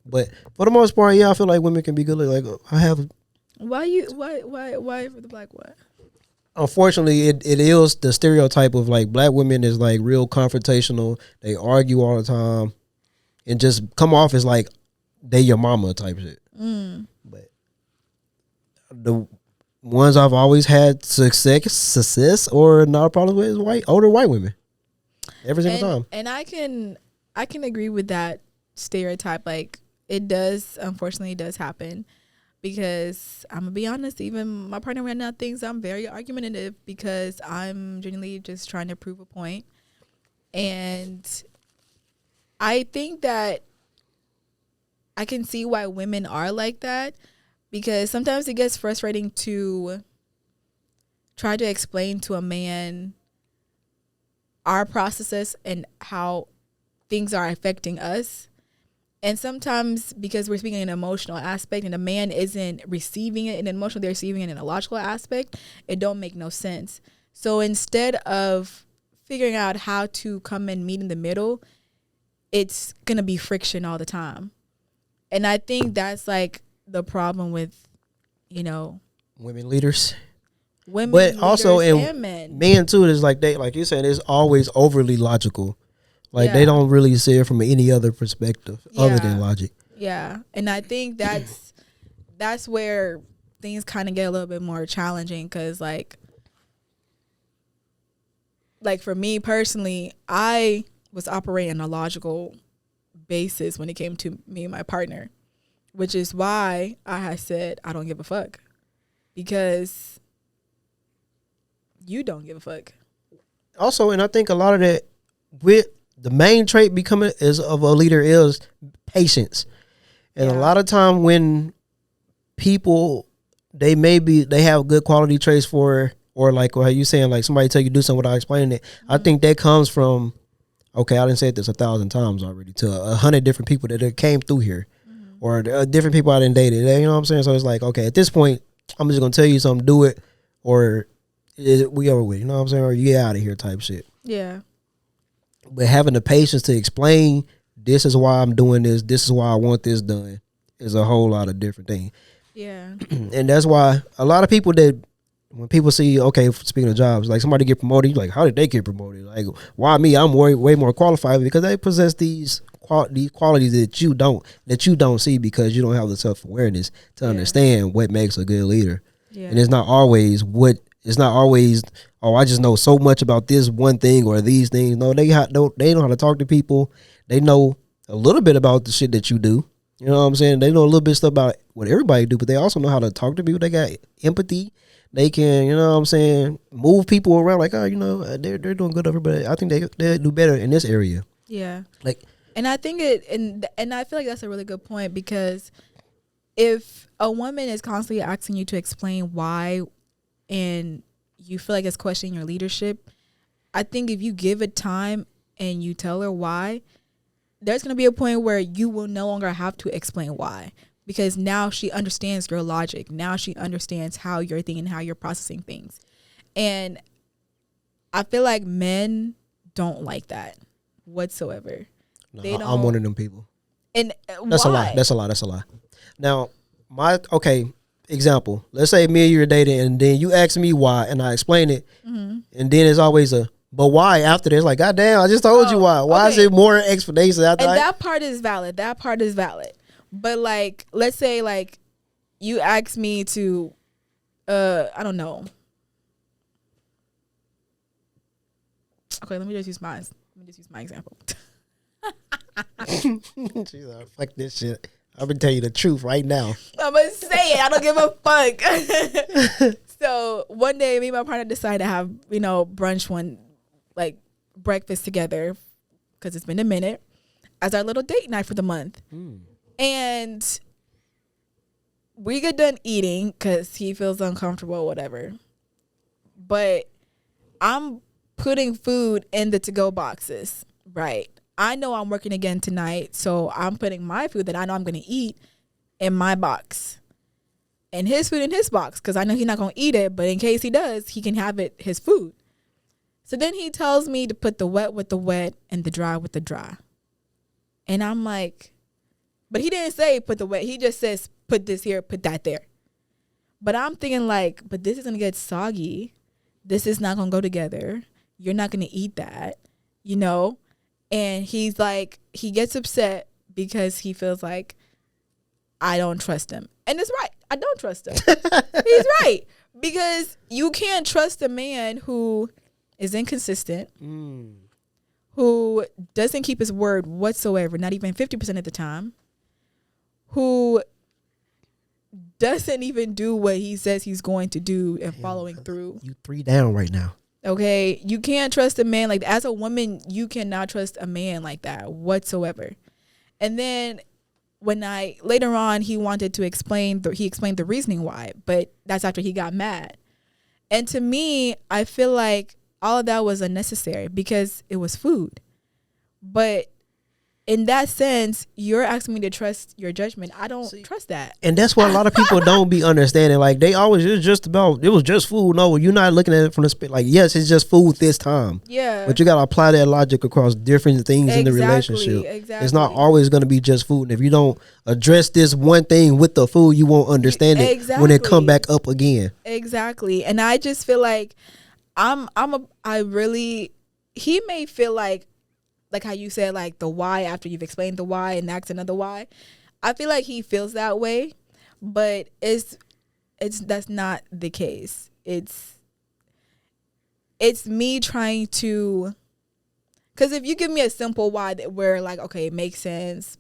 But for the most part, yeah, I feel like women can be good. Like, I have. Why for the black one? Unfortunately, it is the stereotype of, like, black women is, like, real confrontational. They argue all the time and just come off as like they your mama type shit. But the ones I've always had success or not a problem with is older white women. Every single time. And I can agree with that stereotype. Like, it does, unfortunately, it does happen, because I'm gonna be honest, even my partner right now thinks I'm very argumentative because I'm genuinely just trying to prove a point. And I think that I can see why women are like that, because sometimes it gets frustrating to try to explain to a man our processes and how things are affecting us. And sometimes, because we're speaking in an emotional aspect and the man isn't receiving it in an emotional, they're receiving it in a logical aspect, it don't make no sense. So instead of figuring out how to come and meet in the middle, it's going to be friction all the time. And I think that's, like, the problem with, women leaders. Women, but also and men too, is like they, like you said, is always overly logical. Like, they don't really see it from any other perspective other than logic. Yeah, and I think that's where things kind of get a little bit more challenging, because like for me personally, I was operating on a logical basis when it came to me and my partner. which is why I had said I don't give a fuck, because you don't give a fuck. Also, and I think a lot of that, with the main trait becoming is of a leader is patience. And a lot of time when people, they have good quality traits for, or like how you saying, like somebody tell you to do something without explaining it. I think that comes from, okay, I didn't say this 1,000 times already, to 100 different people that came through here, or different people I didn't dated. You know what I'm saying? So it's like, okay, at this point, I'm just gonna tell you something, do it, or we over with. You know what I'm saying? Or you get out of here type shit. Yeah. But having the patience to explain, this is why I'm doing this, this is why I want this done, is a whole lot of different things. Yeah. And that's why a lot of people that, when people see, okay, speaking of jobs, like somebody get promoted, you're like, how did they get promoted? Like, why me? I'm way more qualified, because they possess these qualities that you don't see, because you don't have the self-awareness to understand what makes a good leader. Yeah. And it's not always, oh, I just know so much about this one thing or these things. No, they know how to talk to people. They know a little bit about the shit that you do. You know what I'm saying? They know a little bit of stuff about what everybody do, but they also know how to talk to people. They got empathy. They can, you know what I'm saying, move people around. Like, oh, you know, they're doing good over, but I think they do better in this area. Yeah. Like, and I think and I feel like that's a really good point, because if a woman is constantly asking you to explain why, and you feel like it's questioning your leadership, I think if you give it time and you tell her why, there's going to be a point where you will no longer have to explain why, because now she understands your logic. Now she understands how you're thinking, how you're processing things. And I feel like men don't like that whatsoever. no, They don't. I'm one of them people. And That's why? That's a lie. Now, example, let's say me and you are dating, and then you ask me why, and I explain it, and then it's always but why after this? Like, goddamn, I just told you why. Why is it more explanation after? And that part is valid. That part is valid. But like, let's say like you ask me to, I don't know. Okay, let me just use my example. She's like, fuck this shit. I'm gonna tell you the truth right now. I'm gonna say it. I don't give a fuck. So one day, me and my partner decided to have, brunch breakfast together, because it's been a minute, as our little date night for the month. And we get done eating because he feels uncomfortable or whatever. But I'm putting food in the to-go boxes, right? I know I'm working again tonight, so I'm putting my food that I know I'm going to eat in my box. And his food in his box, because I know he's not going to eat it, but in case he does, he can have his food. So then he tells me to put the wet with the wet and the dry with the dry. And I'm like, but he didn't say put the wet. He just says put this here, put that there. But I'm thinking like, but this is going to get soggy. This is not going to go together. You're not going to eat that, And he's like, he gets upset because he feels like I don't trust him. And it's right. I don't trust him. He's right. Because you can't trust a man who is inconsistent, who doesn't keep his word whatsoever, not even 50% of the time, who doesn't even do what he says he's going to do and following through. You 3 down right now. Okay, you can't trust a man like that. As a woman, you cannot trust a man like that whatsoever. And then when later on, he wanted to explain, he explained the reasoning why, but that's after he got mad. And to me, I feel like all of that was unnecessary because it was food. But in that sense, you're asking me to trust your judgment. I don't trust that. And that's what a lot of people don't be understanding. Like, it was just food. No, you're not looking at it from the like, yes, it's just food this time. Yeah. But you got to apply that logic across different things in the relationship. Exactly. It's not always going to be just food. And if you don't address this one thing with the food, you won't understand it when it come back up again. Exactly. And I just feel like he may feel like how you said, like the why after you've explained the why and asked another why. I feel like he feels that way, but that's not the case. It's me trying to, because if you give me a simple why where like, okay, it makes sense,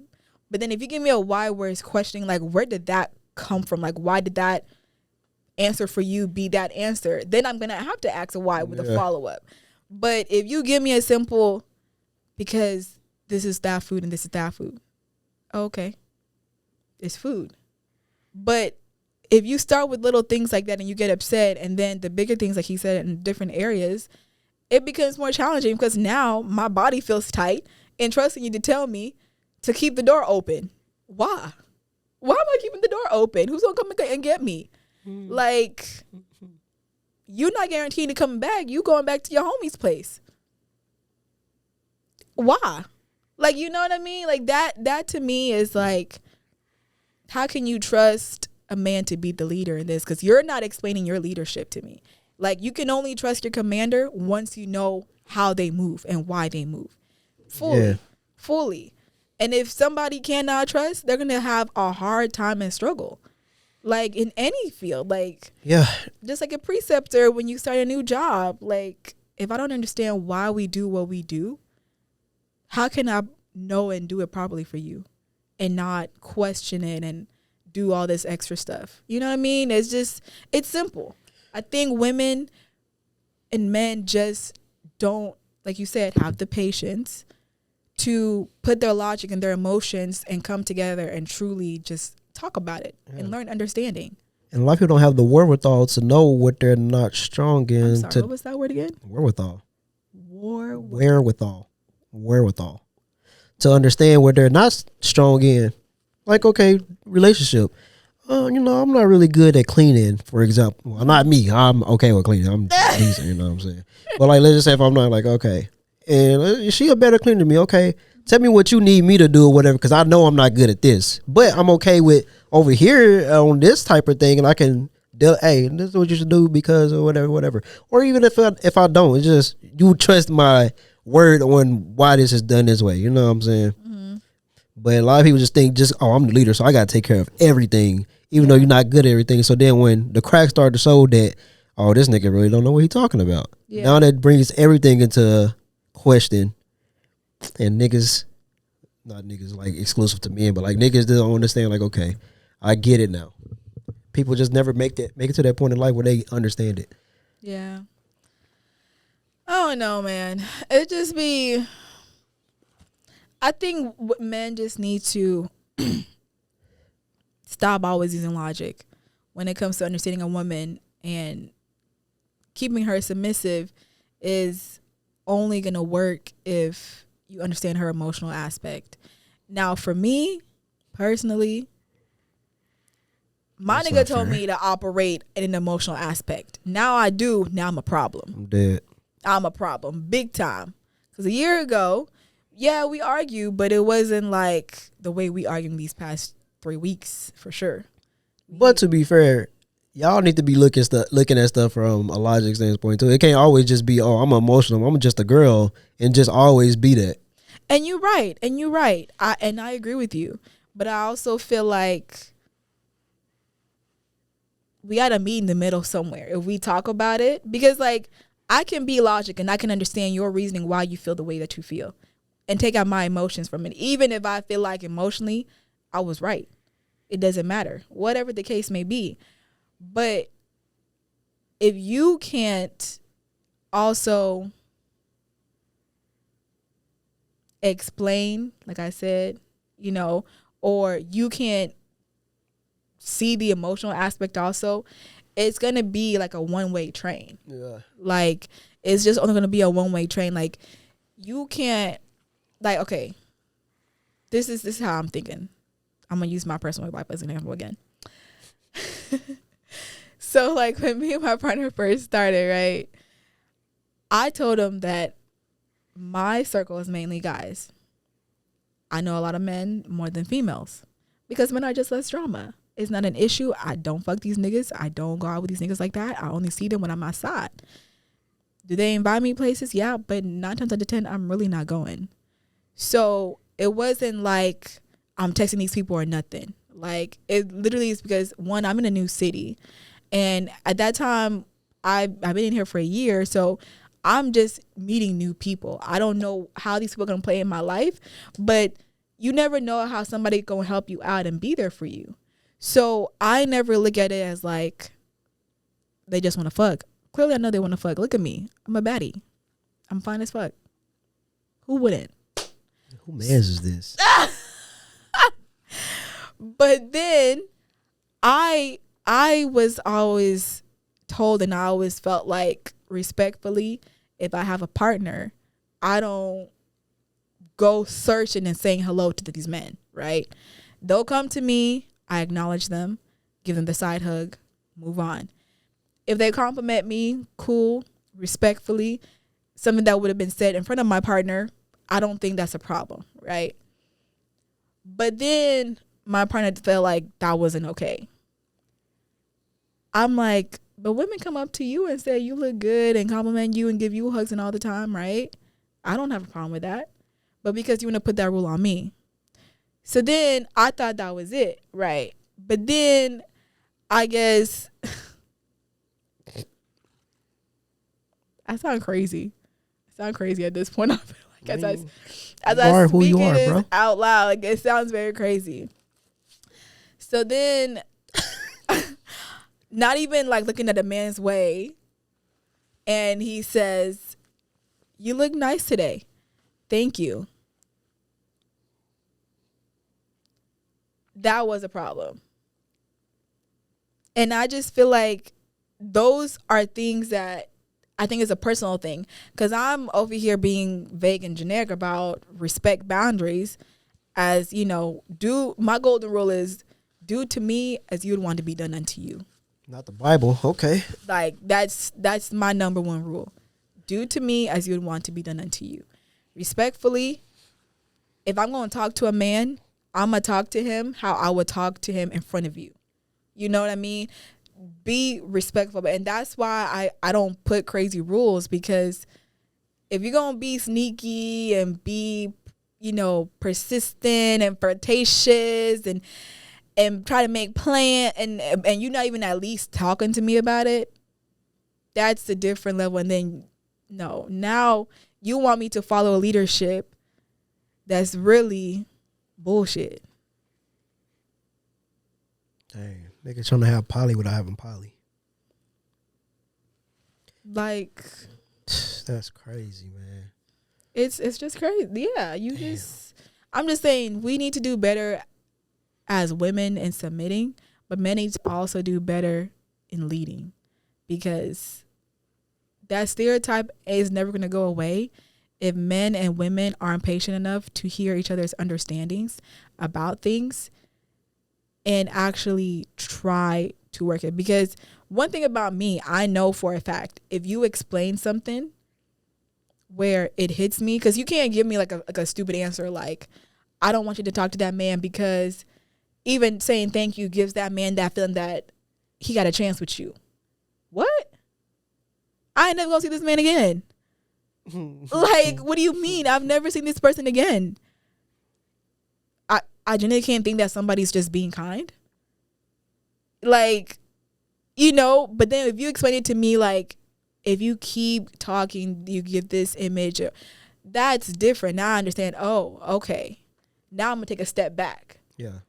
But then if you give me a why where it's questioning, like, where did that come from? Like, why did that answer for you be that answer? Then I'm going to have to ask a why with a follow-up. But if you give me a simple, because this is that food and this is that food. Okay. It's food. But if you start with little things like that and you get upset, and then the bigger things, like he said, in different areas, it becomes more challenging because now my body feels tight and trusting you to tell me to keep the door open. Why? Why am I keeping the door open? Who's going to come and get me? Like, you're not guaranteed to come back. You going back to your homie's place. Why? Like, you know what I mean? Like, that to me is like, how can you trust a man to be the leader in this? Because you're not explaining your leadership to me. Like, you can only trust your commander once you know how they move and why they move. Fully. And if somebody cannot trust, they're going to have a hard time and struggle. Like, in any field. Like, just like a preceptor when you start a new job. Like, if I don't understand why we do what we do, how can I know and do it properly for you and not question it and do all this extra stuff? You know what I mean? It's simple. I think women and men just don't, like you said, have the patience to put their logic and their emotions and come together and truly just talk about it and learn understanding. And a lot of people don't have the wherewithal to know what they're not strong in. I'm sorry, what was that word again? Wherewithal. Wherewithal. To understand what they're not strong in. Like, okay, relationship. I'm not really good at cleaning, for example. Well, not me. I'm okay with cleaning. I'm decent, you know what I'm saying? But, like, let's just say if I'm not, like, okay. And is she a better cleaner than me? Okay. Tell me what you need me to do or whatever, because I know I'm not good at this. But I'm okay with over here on this type of thing, and I can, hey, this is what you should do because or whatever. Or even if I don't, it's just you trust my word on why this is done this way. You know what I'm saying? Mm-hmm. But a lot of people just think I'm the leader, so I got to take care of everything, even though you're not good at everything. So then when the cracks start to show that, this nigga really don't know what he's talking about. Yeah. Now that brings everything into question. And niggas, not niggas like exclusive to men, but like niggas don't understand, like, okay, I get it now. People just never make it to that point in life where they understand it. Yeah. I don't know, man. It just be, I think men just need to stop always using logic when it comes to understanding a woman, and keeping her submissive is only going to work if you understand her emotional aspect. Now, for me, personally, my nigga told me to operate in an emotional aspect. Now I do. Now I'm a problem. I'm dead. I'm a problem. Big time. Because a year ago, yeah, we argued, but it wasn't like the way we argued these past 3 weeks, for sure. But to be fair, y'all need to be looking at stuff from a logic standpoint too. It can't always just be, I'm emotional, I'm just a girl, and just always be that. And you're right. I agree with you. But I also feel like we got to meet in the middle somewhere if we talk about it. Because, like, I can be logic and I can understand your reasoning why you feel the way that you feel and take out my emotions from it. Even if I feel like emotionally I was right. It doesn't matter. Whatever the case may be. But if you can't also explain, like I said, or you can't see the emotional aspect also, it's going to be like a one-way train. Yeah. Like, it's just only going to be a one-way train. Like, you can't, like, okay, this is how I'm thinking. I'm going to use my personal life as an example again. So, like, when me and my partner first started, right, I told him that my circle is mainly guys. I know a lot of men more than females because men are just less drama. It's not an issue. I don't fuck these niggas. I don't go out with these niggas like that. I only see them when I'm outside. Do they invite me places? Yeah, but 9 times out of 10, I'm really not going. So it wasn't like I'm texting these people or nothing. Like, it literally is because, one, I'm in a new city. And at that time, I've been in here for a year, so I'm just meeting new people. I don't know how these people are going to play in my life, but you never know how somebody gonna help you out and be there for you. So I never look at it as like they just want to fuck. Clearly, I know they want to fuck. Look at me. I'm a baddie. I'm fine as fuck. Who wouldn't? Who mans is this? But then I was always told, and I always felt like respectfully, if I have a partner, I don't go searching and saying hello to these men, right? They'll come to me, I acknowledge them, give them the side hug, move on. If they compliment me, cool, respectfully, something that would have been said in front of my partner, I don't think that's a problem, right? But then my partner felt like that wasn't okay. I'm like, but women come up to you and say you look good and compliment you and give you hugs and all the time, right? I don't have a problem with that. But because you want to put that rule on me. So then I thought that was it, right? But then I guess I sound crazy. I sound crazy at this point. I feel like as I speak it out loud, like it sounds very crazy. So then, not even like looking at a man's way, and he says, "You look nice today. Thank you." That was a problem. And I just feel like those are things that I think is a personal thing. Because I'm over here being vague and generic about respect boundaries. As, you know, my golden rule is do to me as you would want to be done unto you. Not the Bible. Okay. Like, that's my number one rule. Do to me as you would want to be done unto you. Respectfully, if I'm going to talk to a man, I'm going to talk to him how I would talk to him in front of you. You know what I mean? Be respectful. And that's why I don't put crazy rules, because if you're going to be sneaky and be, you know, persistent and flirtatious and try to make plans and you're not even at least talking to me about it, that's a different level. And then, no, now you want me to follow a leadership that's really bullshit. Dang, niggas trying to have poly without having poly. Like, that's crazy, man. It's just crazy. Yeah, I'm just saying we need to do better as women in submitting, but men need to also do better in leading, because that stereotype is never going to go away if men and women aren't patient enough to hear each other's understandings about things and actually try to work it. Because one thing about me, I know for a fact, if you explain something where it hits me, because you can't give me like a stupid answer like, I don't want you to talk to that man, because even saying thank you gives that man that feeling that he got a chance with you. What? I ain't never gonna see this man again. Like, what do you mean? I've never seen this person again. I genuinely can't think that somebody's just being kind. Like, you know, but then if you explain it to me, like, if you keep talking, you give this image, that's different. Now I understand, oh, okay. Now I'm going to take a step back. Yeah.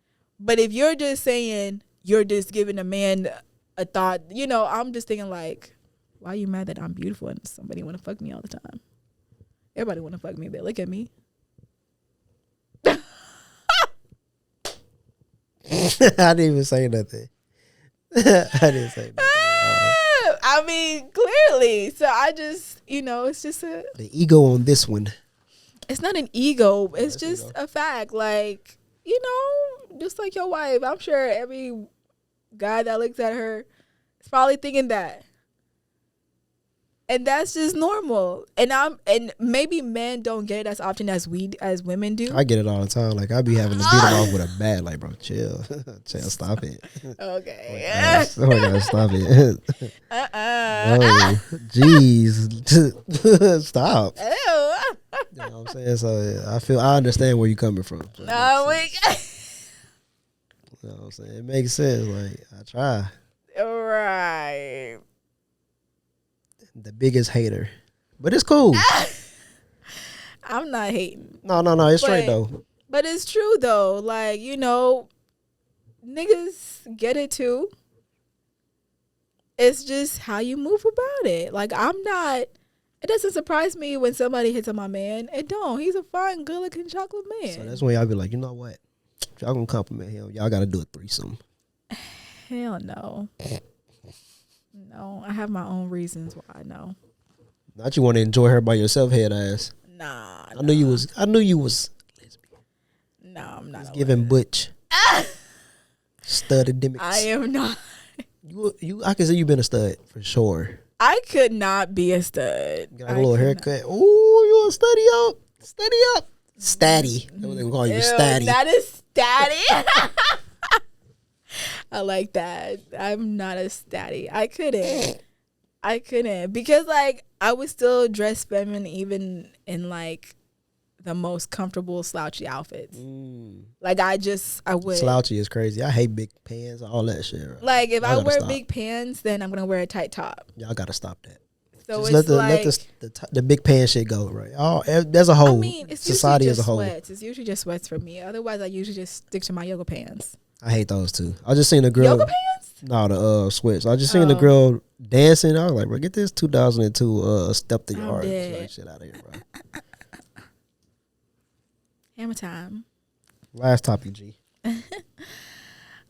But if you're just saying, you're just giving a man a thought, you know, I'm just thinking like, why are you mad that I'm beautiful and somebody want to fuck me all the time? Everybody want to fuck me. They look at me. I didn't even say nothing. I didn't say nothing. I mean, clearly. So I just, you know, it's just the ego on this one. It's not an ego. It's just a fact. Like, you know, just like your wife. I'm sure every guy that looks at her is probably thinking that. And that's just normal. And maybe men don't get it as often as women do. I get it all the time. Like, I be having to beat them off with a bat. Like, bro, chill. Chill, stop it. Okay. Oh my God, stop it. Oh, jeez. Stop. Ew. You know what I'm saying? So I understand where you're coming from. So you know what I'm saying? It makes sense. Like, I try. Right. The biggest hater. But it's cool. I'm not hating. No. It's straight though. But it's true though. Like, you know, niggas get it too. It's just how you move about it. Like, I'm not. It doesn't surprise me when somebody hits on my man. It don't. He's a fine, good-looking chocolate man. So that's when y'all be like, you know what? If y'all gonna compliment him, y'all gotta do a threesome. Hell no. No, I have my own reasons why. No. Not you want to enjoy her by yourself, head ass. Nah. I knew you was. Lesbian. No, I'm not. Giving butch. Studded demics. I am not. You. I can say you've been a stud for sure. I could not be a stud. Got a little haircut. Ooh, you want to study up? Study up. Statty. That's what they call you, statty. That is statty. I like that. I'm not a statty. I couldn't because like I would still dress feminine even in like the most comfortable slouchy outfits. Like I would. Slouchy is crazy. I hate big pants, all that shit. Right? Like if I wear big pants, then I'm gonna wear a tight top. Y'all gotta stop that. So just it's let the big pants shit go, right? Oh, there's a whole it's society as a whole. Sweats. It's usually just sweats for me. Otherwise, I usually just stick to my yoga pants. I hate those too. I just seen a girl. Yoga pants? No, the sweats. I just seen a girl dancing. I was like, bro, get this 2002 Step to Your Heart shit out of here, bro. Hammer time. Last topic, G.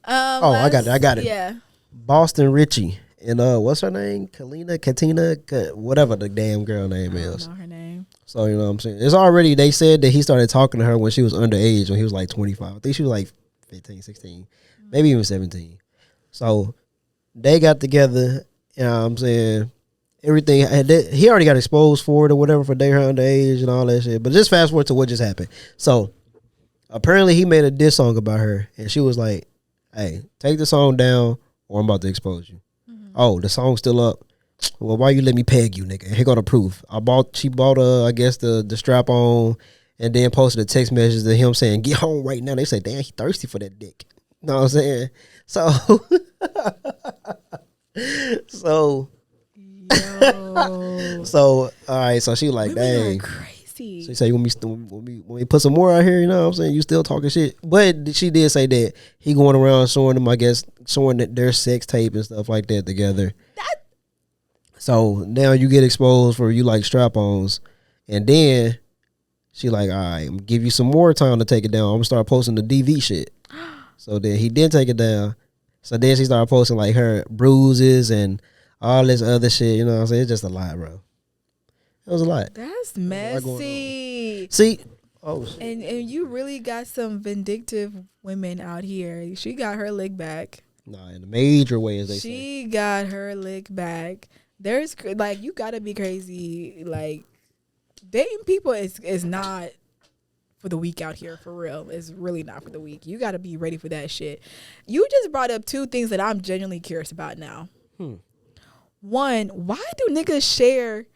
I got it. Yeah. Boston Richie and what's her name? Katina, whatever the damn girl name is. I don't know her name. So you know what I'm saying? It's already, they said that he started talking to her when she was underage, when he was like 25. I think she was like 15, 16, maybe even 17. So they got together, you know what I'm saying? Everything, he already got exposed for it or whatever for dating her underage and all that shit. But just fast forward to what just happened. So apparently he made a diss song about her, and she was like, hey, take the song down or I'm about to expose you. Oh, the song's still up. Well, why you let me peg you, nigga? Here go the proof. She bought I guess the strap on, and then posted a text message to him saying, get home right now. They said, damn, he thirsty for that dick. You know what I'm saying? So so all right, so she like, dang, crazy. So she said, when we put some more out here, you know what I'm saying? You still talking shit. But she did say that he going around showing them, I guess, showing that their sex tape and stuff like that together. So now you get exposed for you like strap-ons. And then she like, all right, I'm gonna give you some more time to take it down. I'm gonna start posting the DV shit. So then he did take it down. So then she started posting like her bruises and all this other shit. You know what I'm saying? It's just a lot, bro. It was a lot. That's messy. See? And you really got some vindictive women out here. She got her lick back. Nah, in a major way, as they say. She got her lick back. There's like, you gotta be crazy. Like, dating people is not for the weak out here, for real. It's really not for the weak. You gotta be ready for that shit. You just brought up two things that I'm genuinely curious about now. One, why do niggas share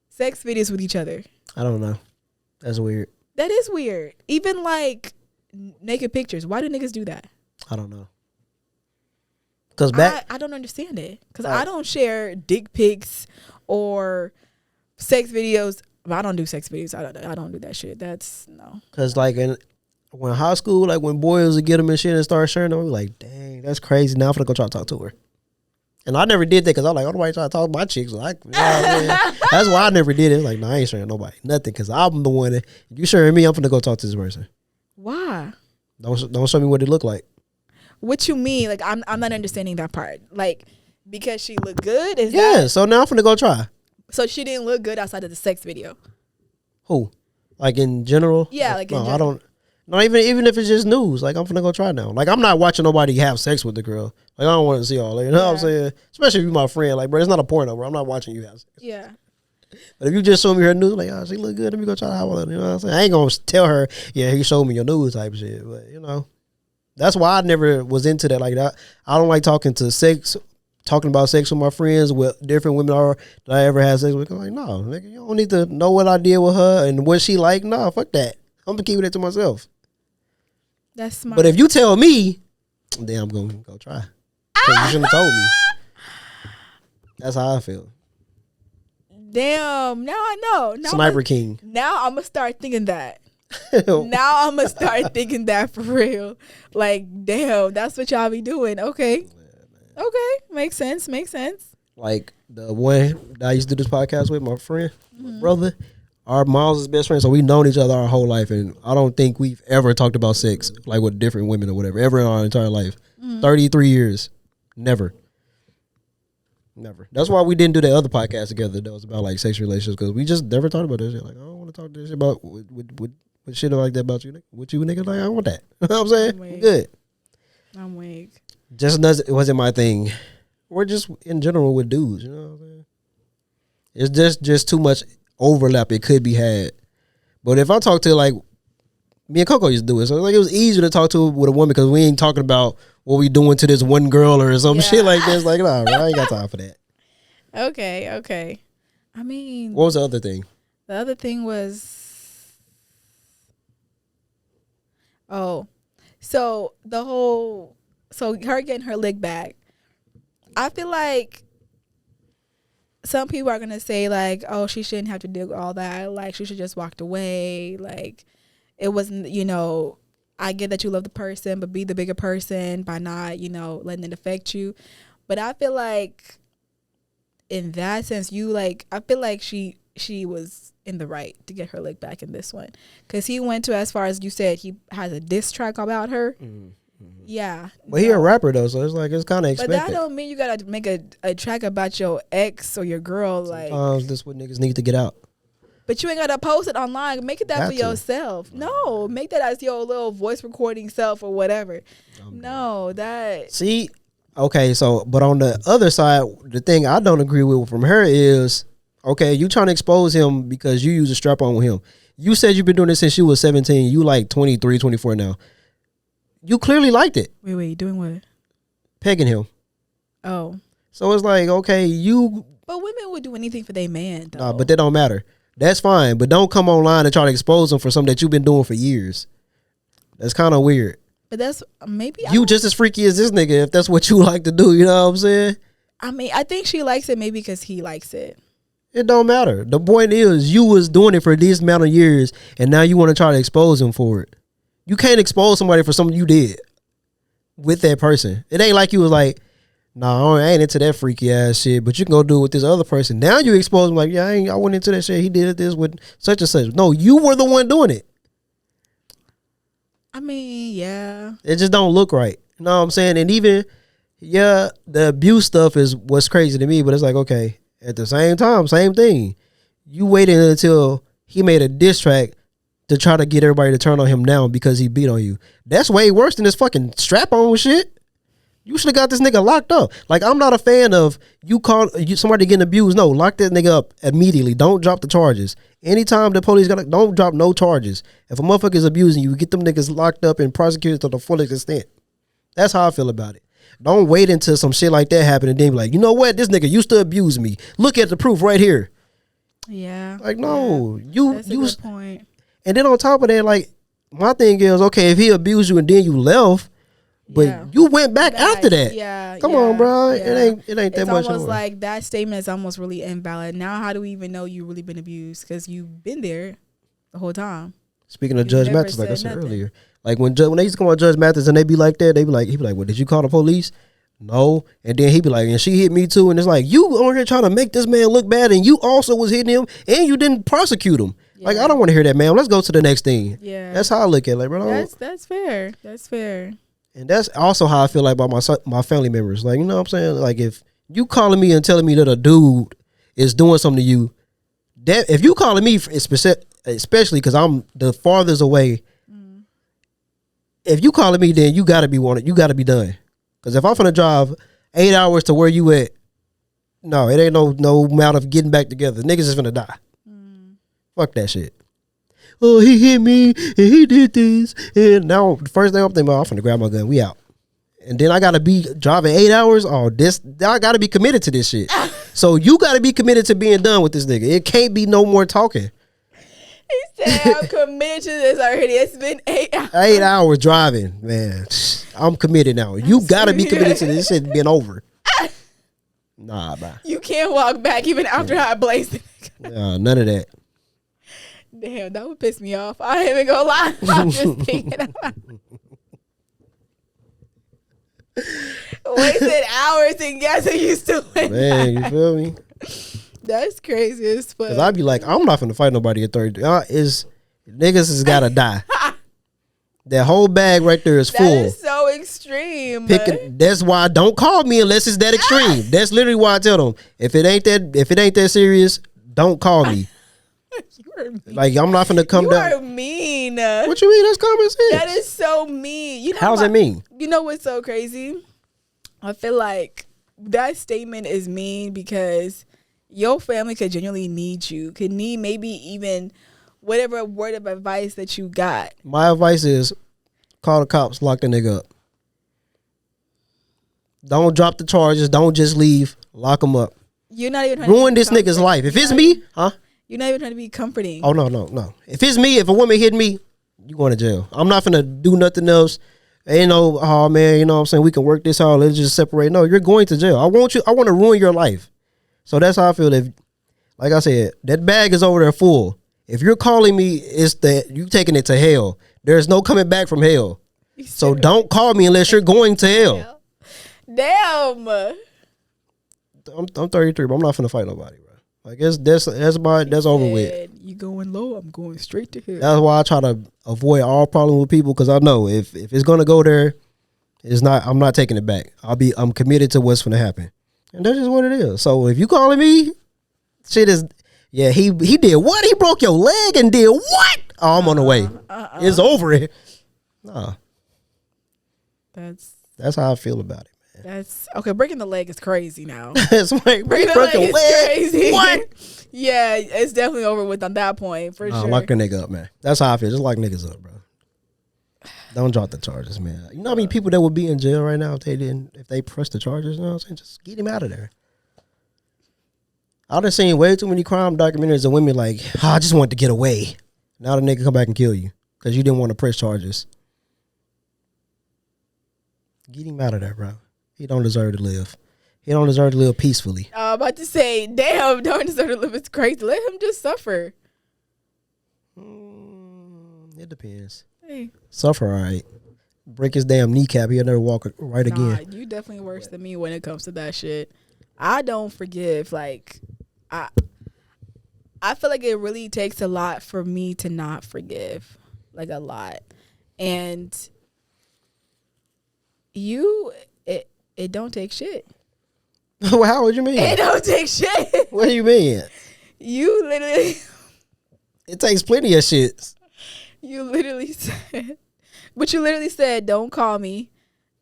sex videos with each other? I don't know. That's weird. That is weird. Even like naked pictures. Why do niggas do that? I don't know. Cause I don't understand it. Cause I don't share dick pics or sex videos. I don't do sex videos. I don't do that shit. That's no. Cause like when high school, like when boys would get them and shit and start sharing them, we like, dang, that's crazy. Now I'm gonna go try to talk to her. And I never did that because I was like, nobody try to talk to my chicks. Like, you know what I mean? That's why I never did it. Like, no, I ain't sharing nobody nothing because I'm the one that, if you sharing me, I'm gonna go talk to this person. Why? Don't show me what it look like. What you mean? Like, I'm not understanding that part. Like, because she looked good? So now I'm finna go try. So she didn't look good outside of the sex video? Who? Like in general? Yeah, like in general. I don't. No, even if it's just news, like I'm finna go try now. Like I'm not watching nobody have sex with the girl. Like I don't want to see all that. You know what I'm saying? Especially if you're my friend. Like, bro, it's not a porno, bro. I'm not watching you have sex. Yeah. But if you just show me her news, like, oh, she look good, let me go try to have her. You know what I'm saying? I ain't gonna tell her, yeah, he showed me your news type of shit. But you know, that's why I never was into that. Like that, I don't like talking about sex with my friends with different women that I ever had sex with. I'm like, no, nigga, you don't need to know what I did with her and what she like. No, fuck that. I'm gonna keep it to myself. That's smart. But if you tell me, then I'm gonna go try. Because you shouldn't have told me. That's how I feel. Damn, now I know. Sniper King. Now I'm gonna start thinking that. Now I'm gonna start thinking that for real. Like, damn, that's what y'all be doing. Okay. Okay. Makes sense. Like the one that I used to do this podcast with, my friend, my brother, our moms is best friends, so we've known each other our whole life, and I don't think we've ever talked about sex like with different women or whatever ever in our entire life. 33 years, never. That's why we didn't do that other podcast together that was about like sexual relationships, because we just never talked about this shit. Like, I don't want to talk this shit about with shit like that about you, nigga. With you, nigga, like I don't want that. You know what I'm saying? I'm good. I'm weak. Just it wasn't my thing. Or just in general with dudes, you know what I'm saying? It's just too much overlap. It could be had. But if I talk to, like, me and Coco used to do it. So like it was easier to talk to with a woman because we ain't talking about what we doing to this one girl or some shit like this. Like, nah, bro, I ain't got time for that. Okay. I mean, what was the other thing? The other thing was, so her getting her lick back. I feel like some people are gonna say like, oh, she shouldn't have to do all that. Like, she should just walked away. Like, it wasn't, I get that you love the person, but be the bigger person by not, letting it affect you. But I feel like in that sense, I feel like she was in the right to get her lick back in this one. Because he went to, as far as you said, he has a diss track about her. Mm-hmm. Yeah. But he a rapper, though, so it's kind of expected. But that don't mean you got to make a track about your ex or your girl. Sometimes this what niggas need to get out. But you ain't got to post it online. Make it that for yourself. No, make that as your little voice recording self or whatever. No, that. See, okay, so, but on the other side, the thing I don't agree with from her is, okay, you trying to expose him because you use a strap on with him. You said you've been doing this since you was 17. You like 23, 24 now. You clearly liked it. Wait, doing what? Pegging him. Oh. So it's like, okay, But women would do anything for their man, though. Nah, but that don't matter. That's fine, but don't come online and try to expose them for something that you've been doing for years. That's kind of weird. But that's maybe you just as freaky as this nigga if that's what you like to do. You know what I'm saying? I mean, I think she likes it maybe because he likes it. It don't matter. The point is, you was doing it for this amount of years, and now you want to try to expose him for it. You can't expose somebody for something you did with that person. It ain't like you was like, nah, I ain't into that freaky ass shit, but you can go do it with this other person. Now you expose him like, yeah, I went into that shit. He did this with such and such. No, you were the one doing it. I mean, yeah. It just don't look right. You know what I'm saying? And even, the abuse stuff is what's crazy to me, but it's like, okay, at the same time, same thing. You waited until he made a diss track to try to get everybody to turn on him now because he beat on you. That's way worse than this fucking strap-on shit. You should have got this nigga locked up. Like, I'm not a fan of somebody getting abused. No, lock that nigga up immediately. Don't drop the charges. Anytime the police don't drop no charges. If a motherfucker is abusing you, get them niggas locked up and prosecuted to the fullest extent. That's how I feel about it. Don't wait until some shit like that happen and then be like, you know what? This nigga used to abuse me. Look at the proof right here. Yeah. Like, no. That's a good point. And then on top of that, like, my thing is, okay, if he abused you and then you left, but you went back after that. Yeah. Come on, bro. Yeah. It ain't that much. It's almost like that statement is almost really invalid. Now, how do we even know you really been abused? Because you've been there the whole time. Speaking of Judge Mathis, like I said earlier, like when they used to come on Judge Mathis and they be like that, he'd be like, well, did you call the police? No. And then he'd be like, and she hit me too. And it's like, you on here trying to make this man look bad, and you also was hitting him, and you didn't prosecute him. Yeah. Like, I don't want to hear that, man. Let's go to the next thing. Yeah. That's how I look at it. Like, bro, that's fair. That's fair. And that's also how I feel like about my family members. Like, you know what I'm saying? Like, if you calling me and telling me that a dude is doing something to you, that if you calling me, especially because I'm the farthest away, if you calling me, then you got to be wanted. You got to be done. Because if I'm finna drive 8 hours to where you at, no, it ain't no amount of getting back together. Niggas is finna die. Fuck that shit. Oh, he hit me and he did this. And now the first thing I'm thinking about, I'm finna grab my gun. We out. And then I gotta be driving 8 hours. I gotta be committed to this shit. So you gotta be committed to being done with this nigga. It can't be no more talking. He said, I'm committed to this already. It's been 8 hours. 8 hours driving, man. I'm committed now. You gotta be committed to this shit being over. Nah, bye. You can't walk back even after I blazed it. Nah, none of that. Damn, that would piss me off. I ain't even gonna lie. I'm just thinking. Wasted hours and guessing you still win. Man, you feel me? That's crazy as fuck. Cause I'd be like, I'm not finna fight nobody at 33. Niggas has gotta die. That whole bag right there is full. That is so extreme. That's why I don't call me unless it's that extreme. That's literally why I tell them if it ain't that serious, don't call me. You are mean. Like I'm not finna come down. You are mean. What you mean? That's common sense. That is so mean. You know How's it mean? You know what's so crazy? I feel like that statement is mean because your family could genuinely need you. Could need maybe even whatever word of advice that you got. My advice is call the cops, lock the nigga up. Don't drop the charges. Don't just leave. Lock him up. You're not even ruin this nigga's life. If it's me, huh? You're not even trying to be comforting. Oh no. If it's me, if a woman hit me, you going to jail. I'm not finna do nothing else. Ain't no, oh man, you know what I'm saying? We can work this out. Let's just separate. No, you're going to jail. I want to ruin your life. So that's how I feel. If, like I said, that bag is over there full. If you're calling me, it's that you taking it to hell. There's no coming back from hell. So don't call me unless you're going to hell. Damn. I'm 33, but I'm not finna fight nobody, bro. Like that's over with. You going low? I'm going straight to hell. That's why I try to avoid all problems with people because I know if it's gonna go there, it's not. I'm not taking it back. I'm committed to what's gonna happen, and that's just what it is. So if you calling me, shit is. Yeah, he did what? He broke your leg and did what? Oh, I'm on the way. It's over it. Nah. That's how I feel about it, man. That's okay. Breaking the leg is crazy now. That's right. Breaking the leg is crazy. What? Yeah, it's definitely over with on that point for sure. Lock the nigga up, man. That's how I feel. Just lock niggas up, bro. Don't drop the charges, man. You know how many people that would be in jail right now if they press the charges? You know what I'm saying? Just get him out of there. I done seen way too many crime documentaries of women like, I just wanted to get away. Now the nigga come back and kill you because you didn't want to press charges. Get him out of there, bro. He don't deserve to live. He don't deserve to live peacefully. I'm about to say, damn, don't deserve to live. It's crazy. Let him just suffer. It depends. Hey. Suffer, all right. Break his damn kneecap. He'll never walk right again. You definitely worse than me when it comes to that shit. I don't forgive. Like, I feel like it really takes a lot for me to not forgive. Like, a lot. And it don't take shit. How would you mean? It don't take shit. What do you mean? You literally. It takes plenty of shit. You literally said, don't call me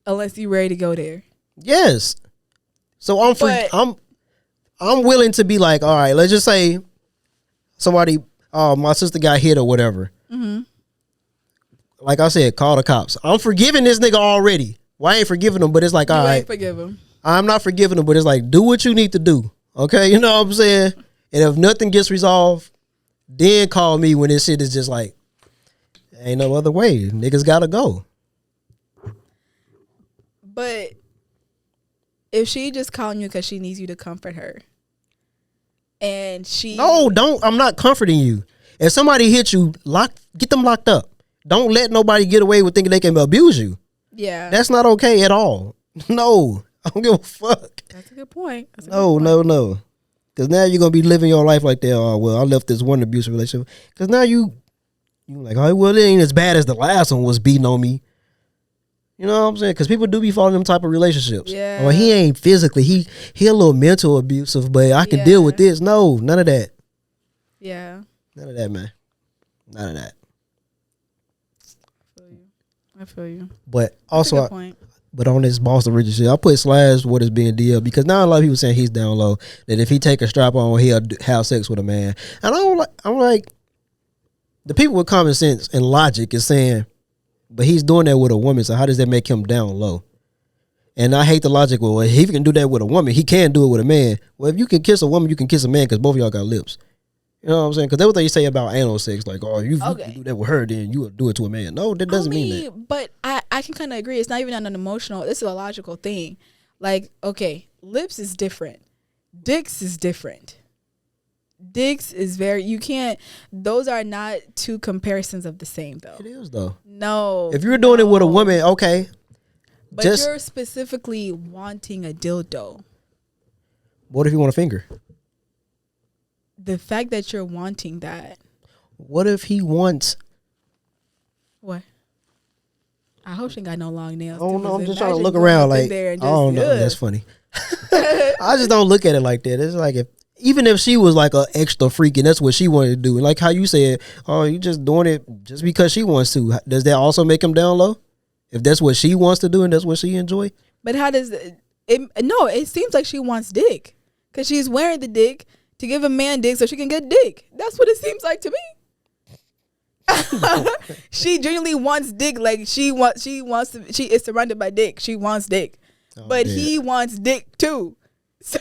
unless you're ready to go there. Yes. So I'm willing to be like, all right, let's just say somebody, my sister got hit or whatever. Mm-hmm. Like I said, call the cops. I'm forgiving this nigga already. Well, I ain't forgiving him, but it's like, all right. Forgive him. I'm not forgiving him, but it's like, do what you need to do. Okay? You know what I'm saying? And if nothing gets resolved, then call me when this shit is just like, ain't no other way. Niggas gotta go. But if she just calling you because she needs you to comfort her, and she I'm not comforting you. If somebody hits you, get them locked up. Don't let nobody get away with thinking they can abuse you. Yeah, that's not okay at all. No, I don't give a fuck. That's a good point. No. Because now you're gonna be living your life like that. Oh well, I left this one abusive relationship. Because now you like, oh well, it ain't as bad as the last one was beating on me. You know what I'm saying? Because people do be falling in them type of relationships. Yeah. Well, he ain't physically. He a little mental abusive, but I can deal with this. No, none of that. Yeah. None of that, man. None of that. I feel you. But also, but on this Boston Richard shit, I put slash what is being DL because now a lot of people saying he's down low. That if he take a strap on, he'll have sex with a man. And I'm like, the people with common sense and logic is saying, but he's doing that with a woman, so how does that make him down low? And I hate the logic. Well, if he can do that with a woman, he can do it with a man. Well, if you can kiss a woman, you can kiss a man because both of y'all got lips. You know what I'm saying? Because that's what they say about anal sex. Like, oh, you can do that with her, then you will do it to a man. No, that doesn't mean that. But I can kind of agree. It's not even an emotional. This is a logical thing. Like, okay, lips is different. Dicks is different. dicks is very, you can't, those are not two comparisons of the same though. It is though. No. If you're doing it with a woman, okay. But you're specifically wanting a dildo. What if you want a finger? The fact that you're wanting that. What if he wants? What? I hope she ain't got no long nails. Oh no, I'm just trying to Imagine look going around up in like, there and oh just, no, ugh. that's funny. I just don't look at it like that. It's like even if she was like an extra freak and that's what she wanted to do, and like how you said, oh, you just doing it just because she wants to. Does that also make him down low? If that's what she wants to do and that's what she enjoy? But how does it? No, it seems like she wants dick because she's wearing the dick to give a man dick so she can get dick. That's what it seems like to me. She genuinely wants dick. Like she is surrounded by dick. She wants dick, but he wants dick too. So.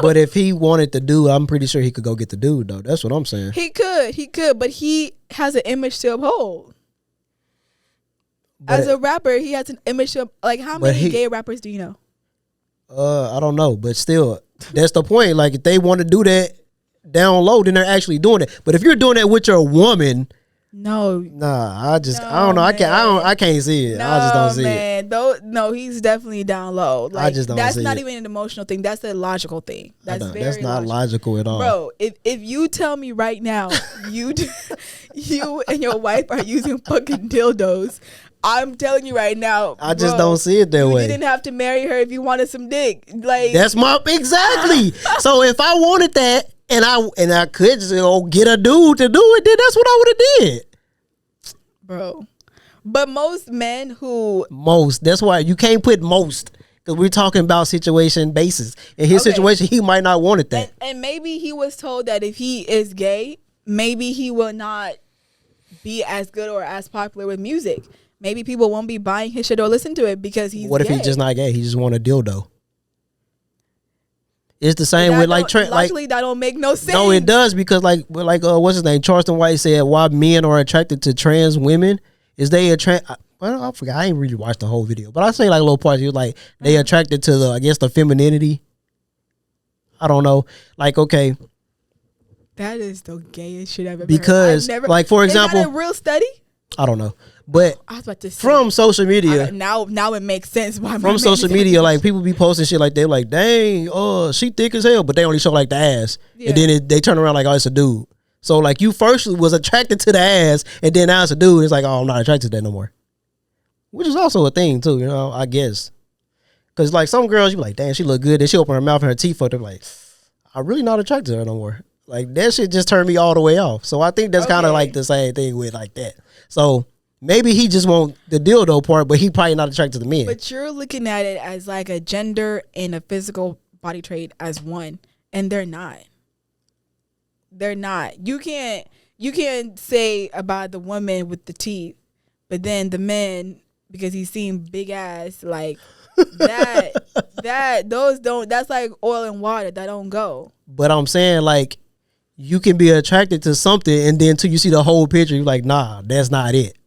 But if he wanted the dude, I'm pretty sure he could go get the dude though. That's what I'm saying. He could, but he has an image to uphold. But as a rapper, he has an image to, like, how many gay rappers do you know? I don't know, but still, that's the point. Like, if they want to do that down low, then they're actually doing it. But if you're doing that with your woman, I don't know. I can't see it. I just don't see it. No, he's definitely down low. Like, I just don't that's see not it. even an emotional thing. That's a logical thing. That's not logical at all. Bro, if you tell me right now you and your wife are using fucking dildos, I'm telling you right now, I just don't see it that way. You didn't have to marry her if you wanted some dick. Like, that's my exactly. So if I wanted that and I could just get a dude to do it, then that's what I would have did. Bro. But most men that's why you can't put most, because we're talking about situation basis. In his situation, he might not want it that. And maybe he was told that if he is gay, maybe he will not be as good or as popular with music. Maybe people won't be buying his shit or listen to it because he's What gay. if he's just not gay? He just want a dildo. It's the same with logically, that don't make no sense. No, it does, because what's his name? Charleston White said why men are attracted to trans women is they attract. Well, I forgot. I ain't really watched the whole video, but I say like little parts. He was like they attracted to the femininity. I don't know. Like, okay, that is the gayest shit I've ever because heard. like, for example, is that a real study? I don't know. But I was about to say, from social media, now it makes sense why from social media, like people be posting shit like they're like, dang, she thick as hell, but they only show like the ass, and then they turn around like, oh, it's a dude. So like you first was attracted to the ass, and then now it's a dude. It's like, oh, I'm not attracted to that no more, which is also a thing too, I guess. Because like some girls, you be like, damn, she look good, then she open her mouth and her teeth fucked up, like, I'm really not attracted to her no more. Like that shit just turned me all the way off. So I think that's kind of like the same thing with like that. So. Maybe he just want the dildo part, but he probably not attracted to men. But you're looking at it as like a gender and a physical body trait as one, and they're not. They're not. You can't say about the woman with the teeth, but then the men, because he's seen big ass, like that's like oil and water that don't go. But I'm saying, like, you can be attracted to something, and then till you see the whole picture, you're like, nah, that's not it.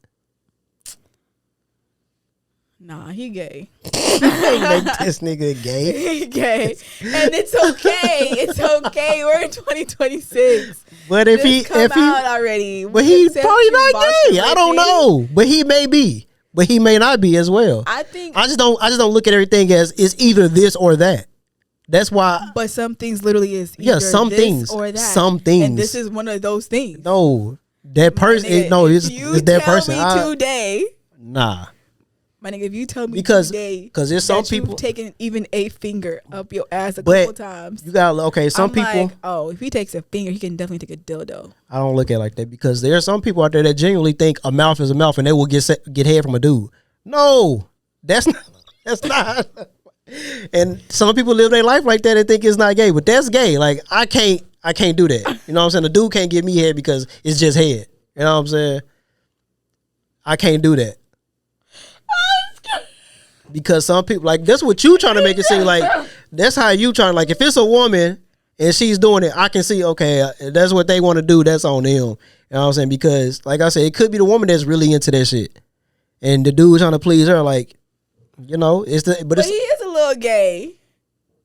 Nah, he gay. Make this nigga gay. He gay. And it's okay. It's okay. We're in 2026. But if he out already. But he's probably not gay. I don't know. But he may be. But he may not be as well. I just don't look at everything as it's either this or that. That's why. But some things literally is either some this things or that. Some things. And this is one of those things. No. That person it's that person. Today. Nah. My nigga, if you tell me because there's some that people you've taken even a finger up your ass a couple times. You got some people. Like, oh, if he takes a finger, he can definitely take a dildo. I don't look at it like that, because there are some people out there that genuinely think a mouth is a mouth and they will get head from a dude. No, that's not. And some people live their life like that and think it's not gay, but that's gay. Like I can't do that. You know what I'm saying? The dude can't give me head because it's just head. You know what I'm saying? I can't do that. Because some people, like, that's what you trying to make it seem like. That's how you trying, like, if it's a woman and she's doing it, I can see, okay, that's what they want to do, that's on them. You know what I'm saying? Because, like I said, it could be the woman that's really into that shit. And the dude trying to please her, like, but he is a little gay.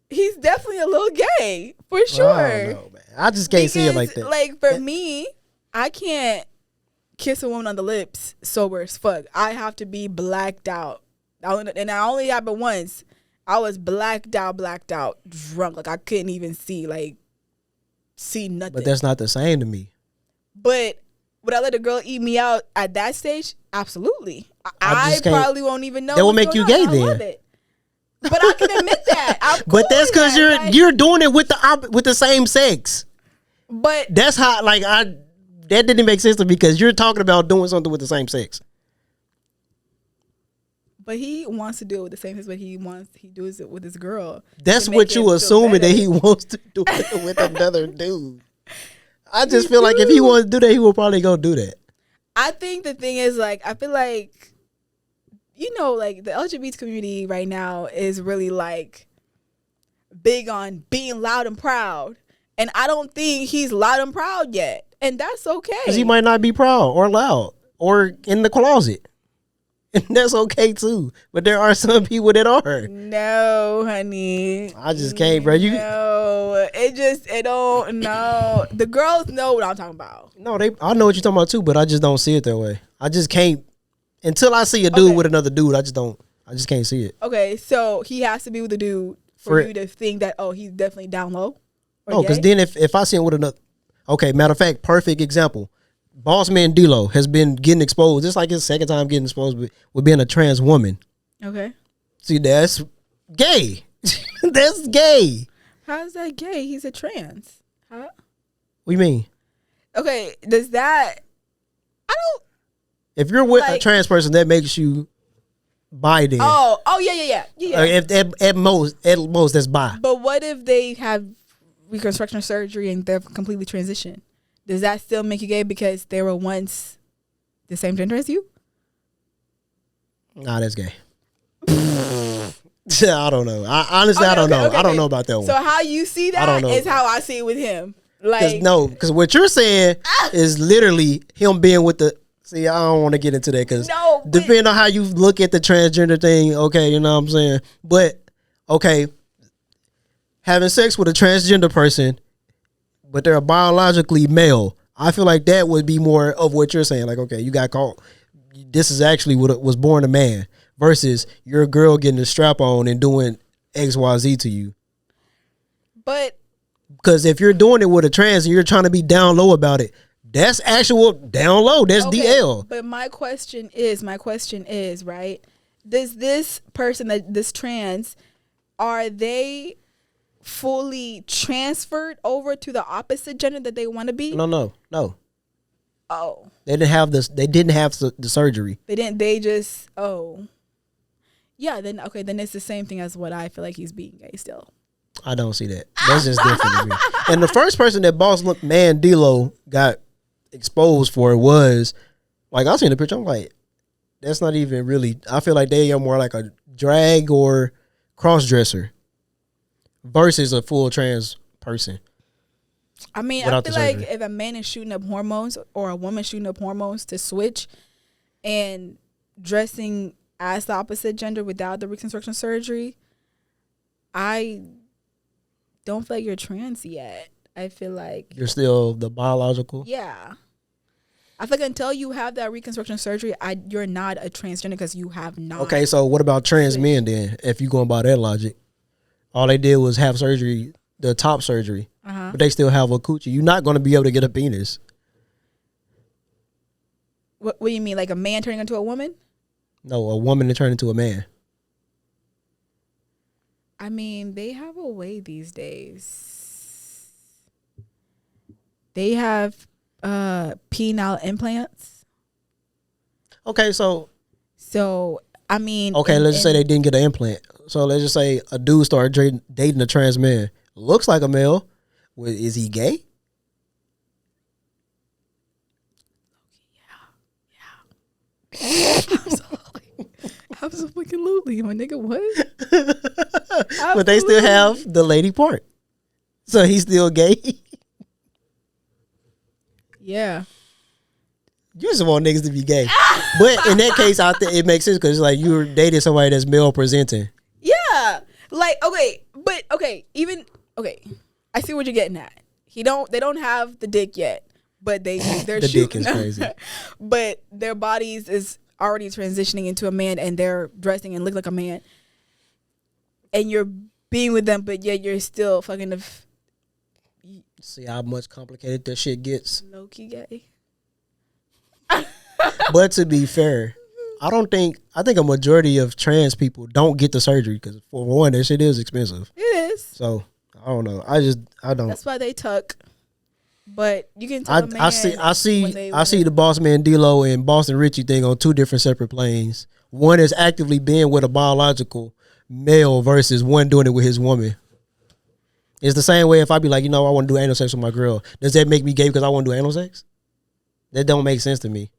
He's definitely a little gay, for sure. I don't know, man. I just can't see it like Because, that. Like for me, I can't kiss a woman on the lips sober as fuck. I have to be blacked out. And I only happened once. I was blacked out, drunk. Like I couldn't even see nothing. But that's not the same to me. But would I let a girl eat me out at that stage? Absolutely. I I just can't- probably won't even know. That will what's make you going gay on. I love then. it. But I can admit that. I'm cool But that's with because that. you're doing it with the same sex. But That's how that didn't make sense to me because you're talking about doing something with the same sex. But he wants to do it with the same as what he does it with his girl. That's to make what him you feel assuming that better. he wants to do it with another dude. I just feel like if he wants to do that, he will probably go do that. I think the thing is I feel like, the LGBT community right now is really big on being loud and proud. And I don't think he's loud and proud yet. And that's okay. Because he might not be proud or loud or in the closet. And that's okay too. But there are some people that are. No, honey. I just can't, bro. No, it don't. No, the girls know what I'm talking about. No, I know what you're talking about too, but I just don't see it that way. I just can't until I see a dude Okay. with another dude. I just can't see it. Okay, so he has to be with a dude for For- you to think that he's definitely down low. or No, because gay? then if I see him with another, okay, matter of fact, perfect example. Boss man D-Lo has been getting exposed. It's like his second time getting exposed with being a trans woman. Okay, See, that's gay. That's gay. how is that gay? He's a trans. Huh? What do you mean? Okay, does that? I don't. If you're with a Like- trans person, that makes you bi then. Oh yeah. At most, that's bi. But what if they have reconstruction surgery and they're completely transitioned? Does that still make you gay because they were once the same gender as you? Nah, that's gay. I don't know. Honestly, I don't know. I don't know about that one. So how you see I don't that know. is how I see it with him. Like, Because what you're saying is literally him being with the. See, I don't want to get into that because No, but- depending on how you look at the transgender thing, okay, you know what I'm saying? But, okay, having sex with a transgender person, but they're biologically male, I feel like that would be more of what you're saying. Like, okay, you got caught. This is actually what was born a man versus your girl getting a strap on and doing XYZ to you. but Because if you're doing it with a trans and you're trying to be down low about it, that's actual down low. That's okay, DL. But my question is, right? Does this person this trans, are they fully transferred over to the opposite gender that they want to be? No. Oh, They didn't have this. They didn't have the surgery. they didn't. They just yeah. Then okay, then it's the same thing as what I feel like he's being gay still. I don't see that. That's just different to me. And the first person that boss man D-Lo got exposed for was, like, I seen the picture. I'm like, that's not even really. I feel like they are more like a drag or cross dresser versus a full trans person. I mean, Without I the feel like surgery. if a man is shooting up hormones or a woman shooting up hormones to switch and dressing as the opposite gender without the reconstruction surgery, I don't feel like you're trans yet. I feel like, You're still the biological. yeah. I feel like until you have that reconstruction surgery, you're not a transgender because you have not. Okay, so what about trans men then? If you going by that logic, all they did was have surgery, the top surgery, but they still have a coochie. You're not going to be able to get a penis. What do you mean, like a man turning into a woman? No, a woman to turn into a man. I mean, they have a way these days. They have penile implants. Okay, so I mean, okay, let's just say they didn't get an implant. So let's just say a dude started dating a trans man. Looks like a male. Well, is he gay? Absolutely, my nigga. What? But they still have the lady part. So he's still gay. Yeah. You just want niggas to be gay. But in that case, I think it makes sense because like you were dating somebody that's male presenting. Yeah. Like, okay, but okay, even okay. I see what you're getting at. They don't have the dick yet, but they're The dick shooting. is crazy. But their bodies is already transitioning into a man, and they're dressing and look like a man. And you're being with them, but yet you're still fucking See how much complicated that shit gets. low key gay. But to be fair, I think a majority of trans people don't get the surgery because for one, that shit is expensive. It is. So I don't know. I don't. That's why they tuck. But you can tell a man I see when the Boss Man D-Lo and Boston Richie thing on two different separate planes. One is actively being with a biological male versus one doing it with his woman. It's the same way if I be like, I want to do anal sex with my girl. Does that make me gay because I want to do anal sex? That don't make sense to me.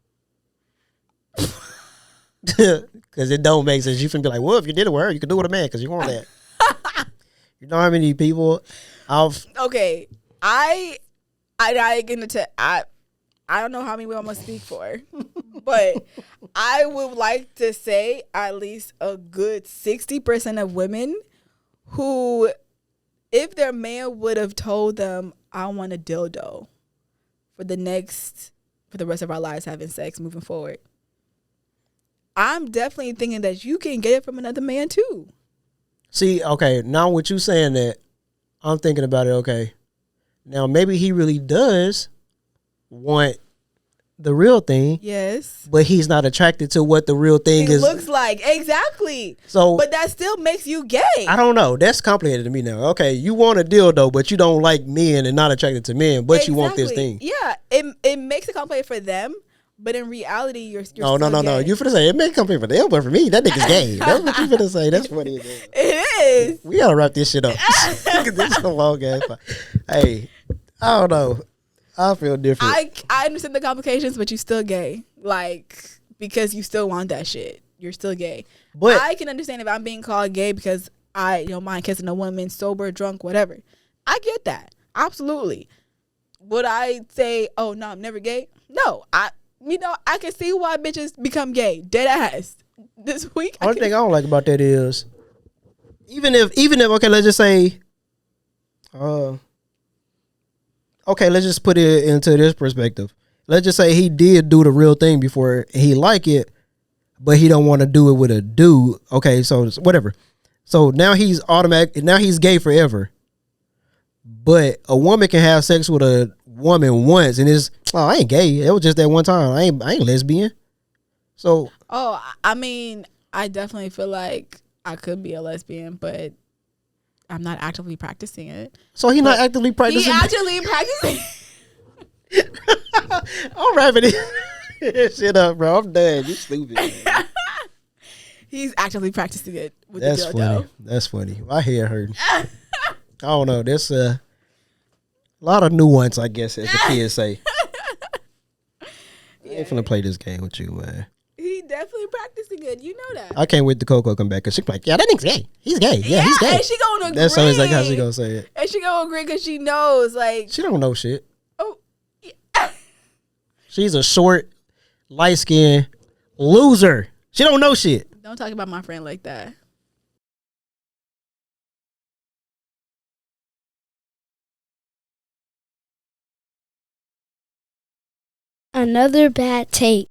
Because it don't make sense. You can be like, well, if you did it with her, you can do it with a man because you want that. You know how many people Okay, I don't know how many women I'm gonna speak for, but I would like to say at least a good 60% of women who, if their man would have told them, I want a dildo for the rest of our lives having sex moving forward, I'm definitely thinking that you can get it from another man too. See, okay, now with you saying that, I'm thinking about it, okay. Now, maybe he really does want the real thing. Yes. But he's not attracted to what the real thing It is. looks like. Exactly. So, but that still makes you gay. I don't know. That's complicated to me now. Okay, you want a dildo, but you don't like men and not attracted to men, but you want this thing. Yeah, it makes it complicated for them, but in reality, you're No. gay. You finna say it may complicated for them, but for me, that nigga's gay. That's what you finna say. That's funny. It is. We gotta wrap this shit up. This is a long ass. Hey, I don't know. I feel different. I understand the complications, but you still gay. Like, because you still want that shit. You're still gay. But I can understand if I'm being called gay because I don't mind kissing a woman, sober, drunk, whatever. I get that. Absolutely. Would I say, oh no, I'm never gay? No. I can see why bitches become gay. Dead ass. This week. only thing I don't like about that is even if okay, let's just say okay, let's just put it into this perspective. Let's just say he did do the real thing before he like it, but he don't want to do it with a dude. Okay, so whatever. So now he's gay forever. But a woman can have sex with a woman once and I ain't gay. It was just that one time. I ain't lesbian. So I mean, I definitely feel like I could be a lesbian, but I'm not actively practicing it. So he's not actively practicing. He actively practicing. I'm wrapping this shit up, bro. I'm done. You stupid. Man. He's actively practicing it with That's the dildo. funny. That's funny. My head hurting. I don't know. There's a lot of nuance, I guess, as the kids say. I ain't finna play this game with you, man. He definitely practicing it. You know that. I can't wait till Coco come back because she's like, yeah, that nigga's gay. He's gay. Yeah, he's gay. And she gonna agree. That's always like how she gonna say it. And she gonna agree because she knows, like, She don't know shit. oh, yeah. She's a short, light-skinned loser. She don't know shit. Don't talk about my friend like that. Another bad take.